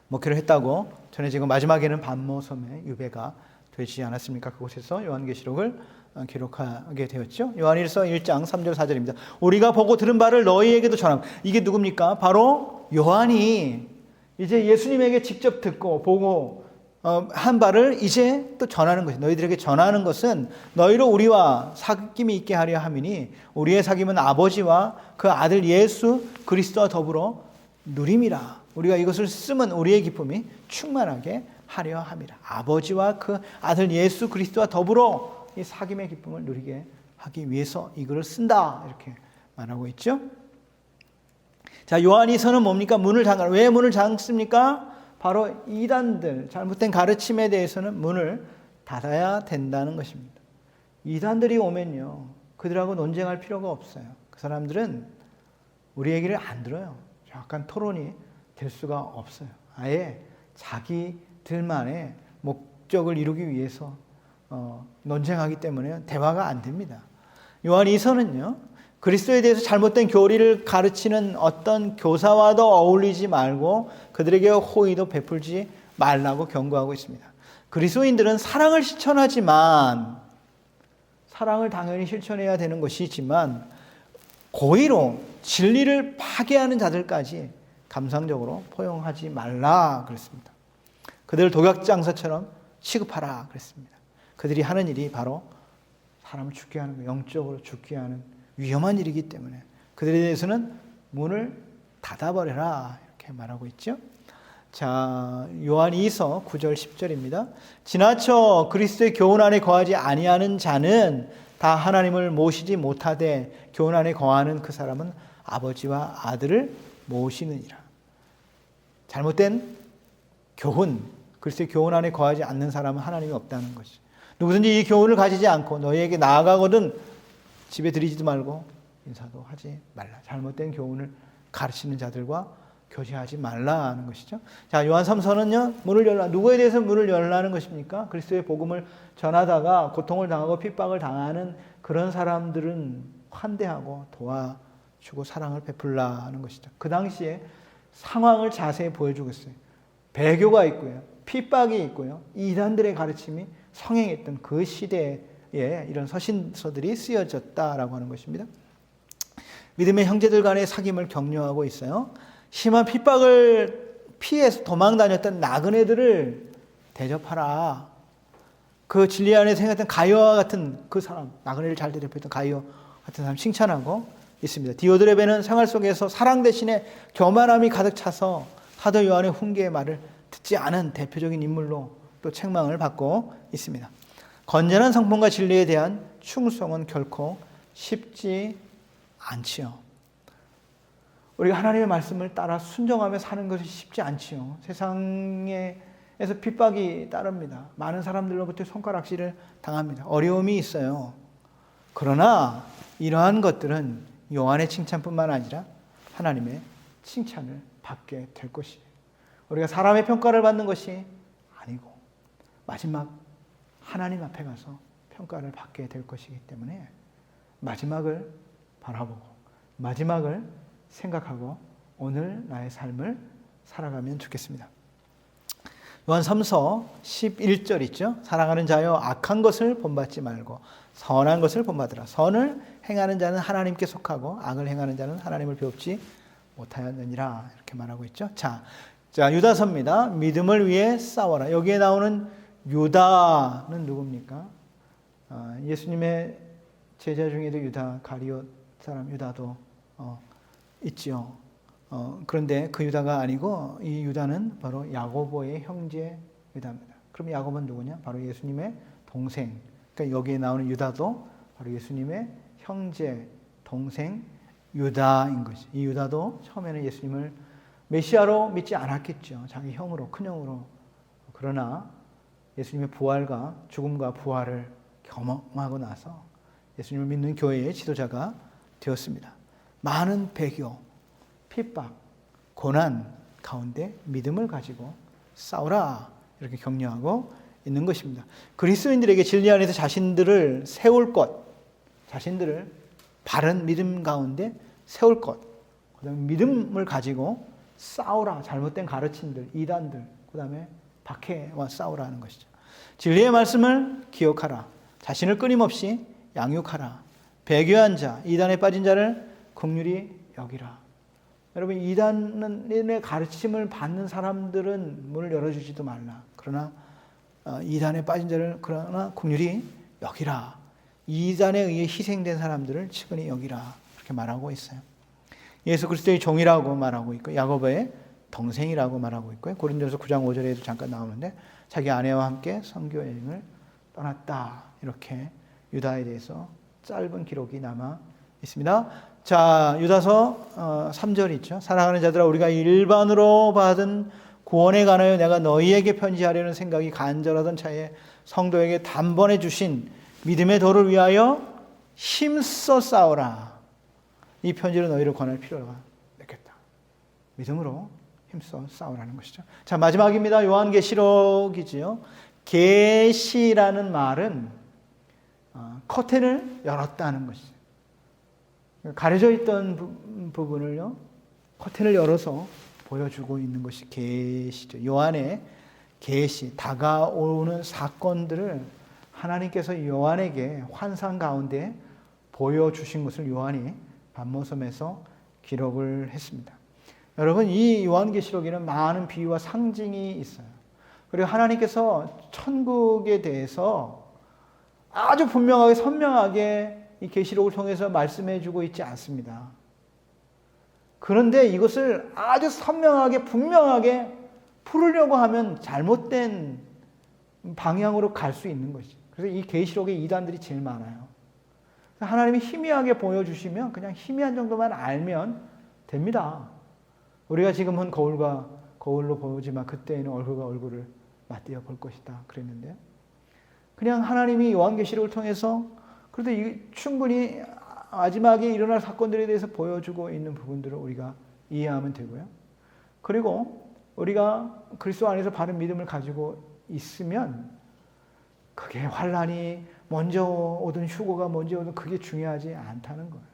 목회를 했다고 전해지고 마지막에는 반모섬에 유배가 되지 않았습니까? 그곳에서 요한계시록을 기록하게 되었죠. 요한일서 1장 3절 4절입니다. 우리가 보고 들은 바를 너희에게도 전하고. 이게 누굽니까? 바로 요한이 이제 예수님에게 직접 듣고 보고 한 바를 이제 또 전하는 것이, 너희들에게 전하는 것은 너희로 우리와 사귐이 있게 하려 함이니 우리의 사귐은 아버지와 그 아들 예수 그리스도와 더불어 누림이라. 우리가 이것을 쓰면 우리의 기쁨이 충만하게 하려 함이라. 아버지와 그 아들 예수 그리스도와 더불어 이 사귐의 기쁨을 누리게 하기 위해서 이 글을 쓴다, 이렇게 말하고 있죠. 자, 요한이서는 뭡니까? 문을 잠가라. 왜 문을 잠습니까? 바로 이단들, 잘못된 가르침에 대해서는 문을 닫아야 된다는 것입니다. 이단들이 오면요, 그들하고 논쟁할 필요가 없어요. 그 사람들은 우리 얘기를 안 들어요. 약간 토론이 될 수가 없어요. 아예 자기들만의 목적을 이루기 위해서 논쟁하기 때문에 대화가 안 됩니다. 요한이서는요, 그리스도에 대해서 잘못된 교리를 가르치는 어떤 교사와도 어울리지 말고 그들에게 호의도 베풀지 말라고 경고하고 있습니다. 그리스도인들은 사랑을 실천하지만, 사랑을 당연히 실천해야 되는 것이지만 고의로 진리를 파괴하는 자들까지 감상적으로 포용하지 말라 그랬습니다. 그들을 독약장사처럼 취급하라 그랬습니다. 그들이 하는 일이 바로 사람을 죽게 하는 거, 영적으로 죽게 하는 위험한 일이기 때문에 그들에 대해서는 문을 닫아버려라, 이렇게 말하고 있죠. 자, 요한 2서 9절 10절입니다. 지나쳐 그리스도의 교훈 안에 거하지 아니하는 자는 다 하나님을 모시지 못하되 교훈 안에 거하는 그 사람은 아버지와 아들을 모시느니라. 잘못된 교훈, 그리스도의 교훈 안에 거하지 않는 사람은 하나님이 없다는 것이죠. 누구든지 이 교훈을 가지지 않고 너희에게 나아가거든 집에 들이지도 말고 인사도 하지 말라. 잘못된 교훈을 가르치는 자들과 교제하지 말라는 것이죠. 자, 요한 3서는요, 문을 열라. 누구에 대해서 문을 열라는 것입니까? 그리스도의 복음을 전하다가 고통을 당하고 핍박을 당하는 그런 사람들은 환대하고 도와주고 사랑을 베풀라는 것이죠. 그 당시에 상황을 자세히 보여주고 있어요. 배교가 있고요, 핍박이 있고요, 이단들의 가르침이 성행했던 그 시대에 이런 서신서들이 쓰여졌다라고 하는 것입니다. 믿음의 형제들 간의 사귐을 격려하고 있어요. 심한 핍박을 피해서 도망 다녔던 나그네들을 대접하라. 그 진리 안에 생각했던 가이오와 같은 그 사람, 나그네를 잘 대접했던 가이오 같은 사람 칭찬하고 있습니다. 디오드레베는 생활 속에서 사랑 대신에 교만함이 가득 차서 사도 요한의 훈계의 말을 듣지 않은 대표적인 인물로 또 책망을 받고 있습니다. 건전한 성품과 진리에 대한 충성은 결코 쉽지 않지요. 우리가 하나님의 말씀을 따라 순종하며 사는 것이 쉽지 않지요. 세상에서 핍박이 따릅니다. 많은 사람들로부터 손가락질을 당합니다. 어려움이 있어요. 그러나 이러한 것들은 요한의 칭찬뿐만 아니라 하나님의 칭찬을 받게 될 것이에요. 우리가 사람의 평가를 받는 것이 아니고 마지막 하나님 앞에 가서 평가를 받게 될 것이기 때문에 마지막을 바라보고 마지막을 생각하고 오늘 나의 삶을 살아가면 좋겠습니다. 요한 3서 11절 있죠. 사랑하는 자여 악한 것을 본받지 말고 선한 것을 본받으라. 선을 행하는 자는 하나님께 속하고 악을 행하는 자는 하나님을 배웁지 못하였느니라. 이렇게 말하고 있죠. 자, 유다서입니다. 믿음을 위해 싸워라. 여기에 나오는 유다는 누굽니까? 예수님의 제자 중에도 유다, 가리옷 사람 유다도 있지요. 그런데 그 유다가 아니고 이 유다는 바로 야고보의 형제 유다입니다. 그럼 야고보는 누구냐? 바로 예수님의 동생. 그러니까 여기에 나오는 유다도 바로 예수님의 형제, 동생 유다인 것이. 이 유다도 처음에는 예수님을 메시아로 믿지 않았겠죠. 자기 형으로, 큰 형으로. 그러나 예수님의 부활과 죽음과 부활을 경험하고 나서 예수님을 믿는 교회의 지도자가 되었습니다. 많은 배교, 핍박, 고난 가운데 믿음을 가지고 싸우라 이렇게 격려하고 있는 것입니다. 그리스도인들에게 진리 안에서 자신들을 세울 것, 자신들을 바른 믿음 가운데 세울 것, 그다음에 믿음을 가지고 싸우라. 잘못된 가르침들, 이단들, 그다음에 박해와 싸우라는 것이죠. 진리의 말씀을 기억하라. 자신을 끊임없이 양육하라. 배교한 자, 이단에 빠진 자를 긍휼히 여기라. 여러분, 이단의 가르침을 받는 사람들은 문을 열어주지도 말라. 그러나 이단에 빠진 자를 그러나 긍휼히 여기라. 이단에 의해 희생된 사람들을 측은히 여기라. 이렇게 말하고 있어요. 예수 그리스도의 종이라고 말하고 있고 야고보의 동생이라고 말하고 있고요. 고린도서 9장 5절에도 잠깐 나오는데 자기 아내와 함께 선교 여행을 떠났다. 이렇게 유다에 대해서 짧은 기록이 남아 있습니다. 자, 유다서 3절 있죠. 사랑하는 자들아 우리가 일반으로 받은 구원에 관하여 내가 너희에게 편지하려는 생각이 간절하던 차에 성도에게 단번에 주신 믿음의 도를 위하여 힘써 싸우라. 이 편지를 너희를 권할 필요가 있겠다. 믿음으로 힘써 싸우라는 것이죠. 자, 마지막입니다. 요한계시록이지요. 계시라는 말은 커튼을 열었다는 것이죠. 가려져 있던 부분을요, 커튼을 열어서 보여주고 있는 것이 계시죠. 요한의 계시, 다가오는 사건들을 하나님께서 요한에게 환상 가운데 보여주신 것을 요한이 반모섬에서 기록을 했습니다. 여러분, 이 요한계시록에는 많은 비유와 상징이 있어요. 그리고 하나님께서 천국에 대해서 아주 분명하게 선명하게 이 계시록을 통해서 말씀해 주고 있지 않습니다. 그런데 이것을 아주 선명하게 분명하게 풀으려고 하면 잘못된 방향으로 갈 수 있는 것이죠. 그래서 이 계시록에 이단들이 제일 많아요. 하나님이 희미하게 보여주시면 그냥 희미한 정도만 알면 됩니다. 우리가 지금은 거울로 보지만 그때에는 얼굴과 얼굴을 맞대어 볼 것이다 그랬는데 그냥 하나님이 요한계시록을 통해서 그래도 충분히 마지막에 일어날 사건들에 대해서 보여주고 있는 부분들을 우리가 이해하면 되고요. 그리고 우리가 그리스도 안에서 바른 믿음을 가지고 있으면 그게 환난이 먼저 오든 휴고가 먼저 오든 그게 중요하지 않다는 거예요.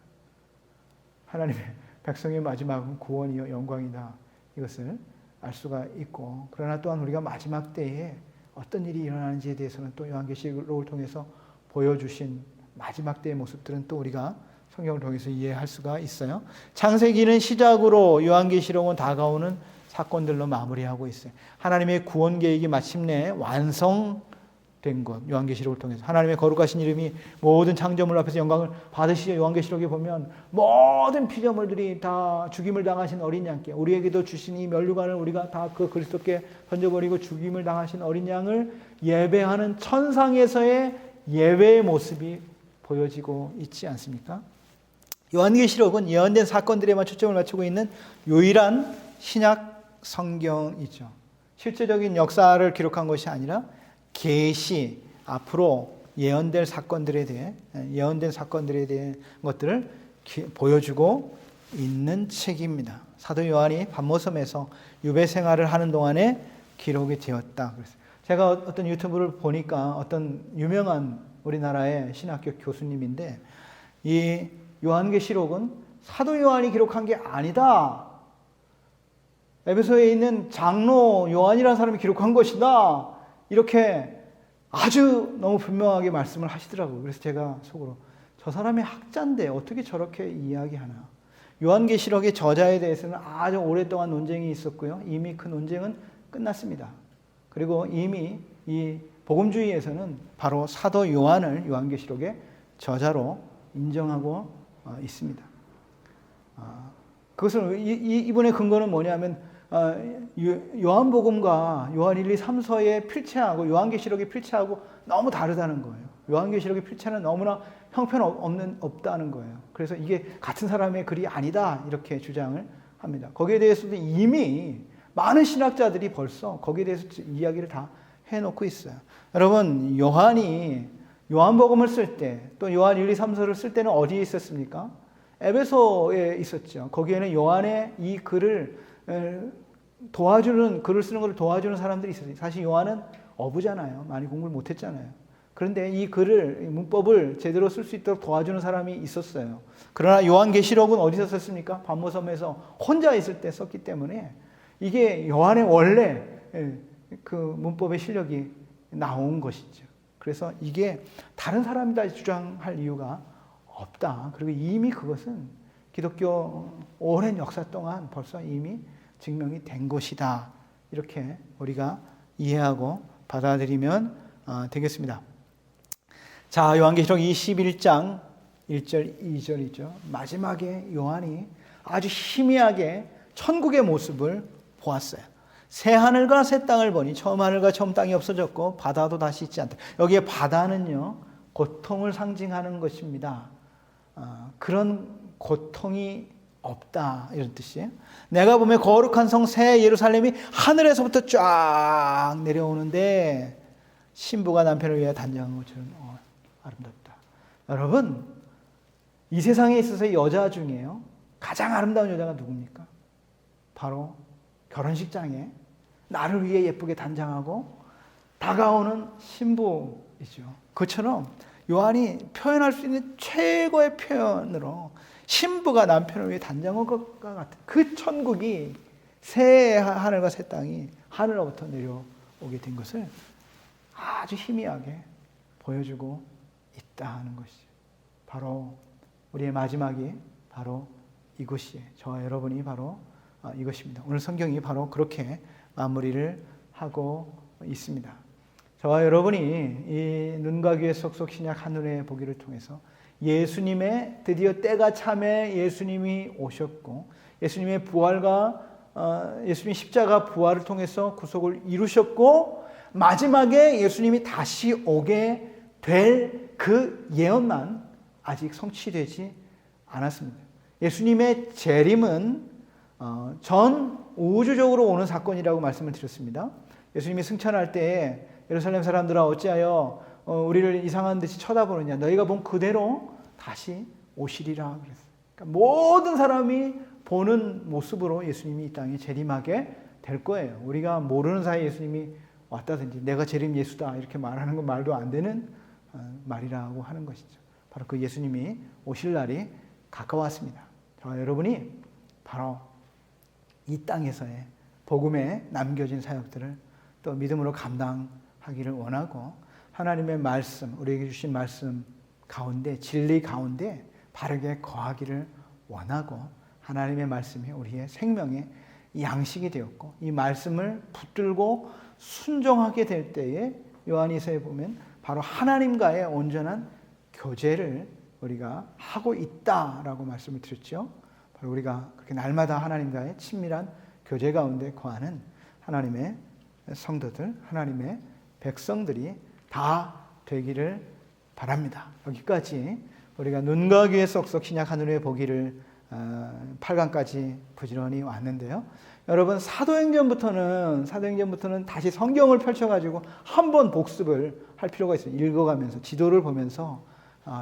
하나님의 백성의 마지막은 구원이요 영광이다. 이것을 알 수가 있고 그러나 또한 우리가 마지막 때에 어떤 일이 일어나는지에 대해서는 또 요한계시록을 통해서 보여주신 마지막 때의 모습들은 또 우리가 성경을 통해서 이해할 수가 있어요. 창세기는 시작으로 요한계시록은 다가오는 사건들로 마무리하고 있어요. 하나님의 구원 계획이 마침내 완성된 것, 요한계시록을 통해서 하나님의 거룩하신 이름이 모든 창조물 앞에서 영광을 받으시죠. 요한계시록에 보면 모든 피조물들이 다 죽임을 당하신 어린 양께, 우리에게도 주신 이 면류관을 우리가 다 그 그리스도께 던져버리고 죽임을 당하신 어린 양을 예배하는 천상에서의 예배의 모습이 보여지고 있지 않습니까? 요한계시록은 예언된 사건들에만 초점을 맞추고 있는 유일한 신약 성경이죠. 실제적인 역사를 기록한 것이 아니라 계시, 앞으로 예언된 사건들에 대한 것들을 보여주고 있는 책입니다. 사도 요한이 반모섬에서 유배 생활을 하는 동안에 기록이 되었다. 제가 어떤 유튜브를 보니까 어떤 유명한 우리나라의 신학교 교수님인데, 이 요한계시록은 사도 요한이 기록한 게 아니다. 에베소에 있는 장로 요한이라는 사람이 기록한 것이다. 이렇게 아주 너무 분명하게 말씀을 하시더라고요. 그래서 제가 속으로 저 사람이 학자인데 어떻게 저렇게 이야기하나. 요한계시록의 저자에 대해서는 아주 오랫동안 논쟁이 있었고요. 이미 그 논쟁은 끝났습니다. 그리고 이미 이 복음주의에서는 바로 사도 요한을 요한계시록의 저자로 인정하고 있습니다. 그것은 이분의 근거는 뭐냐면 요한복음과 요한 1, 2, 3서의 필체하고 요한계시록의 필체하고 너무 다르다는 거예요. 요한계시록의 필체는 너무나 형편없다는 거예요. 그래서 이게 같은 사람의 글이 아니다 이렇게 주장을 합니다. 거기에 대해서도 이미 많은 신학자들이 벌써 거기에 대해서 이야기를 다 해놓고 있어요. 여러분, 요한이 요한복음을 쓸 때, 또 요한 1, 2, 3서를 쓸 때는 어디에 있었습니까? 에베소에 있었죠. 거기에는 요한의 이 글을 글을 쓰는 것을 도와주는 사람들이 있었어요. 사실 요한은 어부잖아요. 많이 공부를 못했잖아요. 그런데 이 글을, 문법을 제대로 쓸 수 있도록 도와주는 사람이 있었어요. 그러나 요한계시록은 어디서 썼습니까? 반모섬에서 혼자 있을 때 썼기 때문에 이게 요한의 원래 그 문법의 실력이 나온 것이죠. 그래서 이게 다른 사람이 다 주장할 이유가 없다. 그리고 이미 그것은 기독교 오랜 역사 동안 벌써 이미 증명이 된 것이다. 이렇게 우리가 이해하고 받아들이면 되겠습니다. 자, 요한계시록 21장 1절 2절이죠. 마지막에 요한이 아주 희미하게 천국의 모습을 보았어요. 새 하늘과 새 땅을 보니 처음 하늘과 처음 땅이 없어졌고 바다도 다시 있지 않다. 여기에 바다는요, 고통을 상징하는 것입니다. 그런 고통이 없다 이런 뜻이에요. 내가 보면 거룩한 성 새 예루살렘이 하늘에서부터 쫙 내려오는데 신부가 남편을 위해 단장한 것처럼 아름답다. 여러분, 이 세상에 있어서 여자 중에요 가장 아름다운 여자가 누굽니까? 바로 결혼식장에 나를 위해 예쁘게 단장하고 다가오는 신부이죠. 그처럼 요한이 표현할 수 있는 최고의 표현으로 신부가 남편을 위해 단장한 것과 같은 그 천국이 새 하늘과 새 땅이 하늘로부터 내려오게 된 것을 아주 희미하게 보여주고 있다는 것이죠. 바로 우리의 마지막이 바로 이것이에요. 저와 여러분이 바로 이것입니다. 오늘 성경이 바로 그렇게 마무리를 하고 있습니다. 저와 여러분이 이 눈과 귀의 속속 신약 한눈에 보기를 통해서 예수님의 드디어 때가 참에 예수님이 오셨고 예수님의 부활과 예수님의 십자가 부활을 통해서 구속을 이루셨고 마지막에 예수님이 다시 오게 될 그 예언만 아직 성취되지 않았습니다. 예수님의 재림은 전 우주적으로 오는 사건이라고 말씀을 드렸습니다. 예수님이 승천할 때에 예루살렘 사람들아 어찌하여 우리를 이상한 듯이 쳐다보느냐, 너희가 본 그대로 다시 오시리라 그랬어요. 그러니까 모든 사람이 보는 모습으로 예수님이 이 땅에 재림하게 될 거예요. 우리가 모르는 사이에 예수님이 왔다든지 내가 재림 예수다 이렇게 말하는 건 말도 안 되는 말이라고 하는 것이죠. 바로 그 예수님이 오실 날이 가까웠습니다. 저와 여러분이 바로 이 땅에서의 복음에 남겨진 사역들을 또 믿음으로 감당하기를 원하고 하나님의 말씀, 우리에게 주신 말씀 가운데, 진리 가운데 바르게 거하기를 원하고 하나님의 말씀이 우리의 생명의 양식이 되었고 이 말씀을 붙들고 순종하게 될 때에 요한이서에 보면 바로 하나님과의 온전한 교제를 우리가 하고 있다라고 말씀을 드렸죠. 바로 우리가 그렇게 날마다 하나님과의 친밀한 교제 가운데 거하는 하나님의 성도들, 하나님의 백성들이 다 되기를 바랍니다. 여기까지 우리가 눈과 귀에 쏙쏙 신약 하늘의 보기를 8강까지 부지런히 왔는데요. 여러분 사도행전부터는 다시 성경을 펼쳐가지고 한번 복습을 할 필요가 있어요. 읽어가면서 지도를 보면서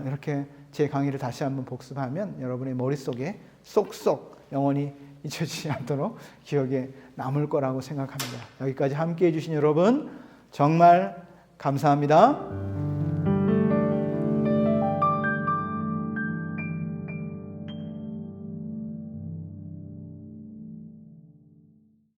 이렇게 제 강의를 다시 한번 복습하면 여러분의 머릿속에 쏙쏙 영원히 잊혀지지 않도록 기억에 남을 거라고 생각합니다. 여기까지 함께해 주신 여러분 정말 감사합니다.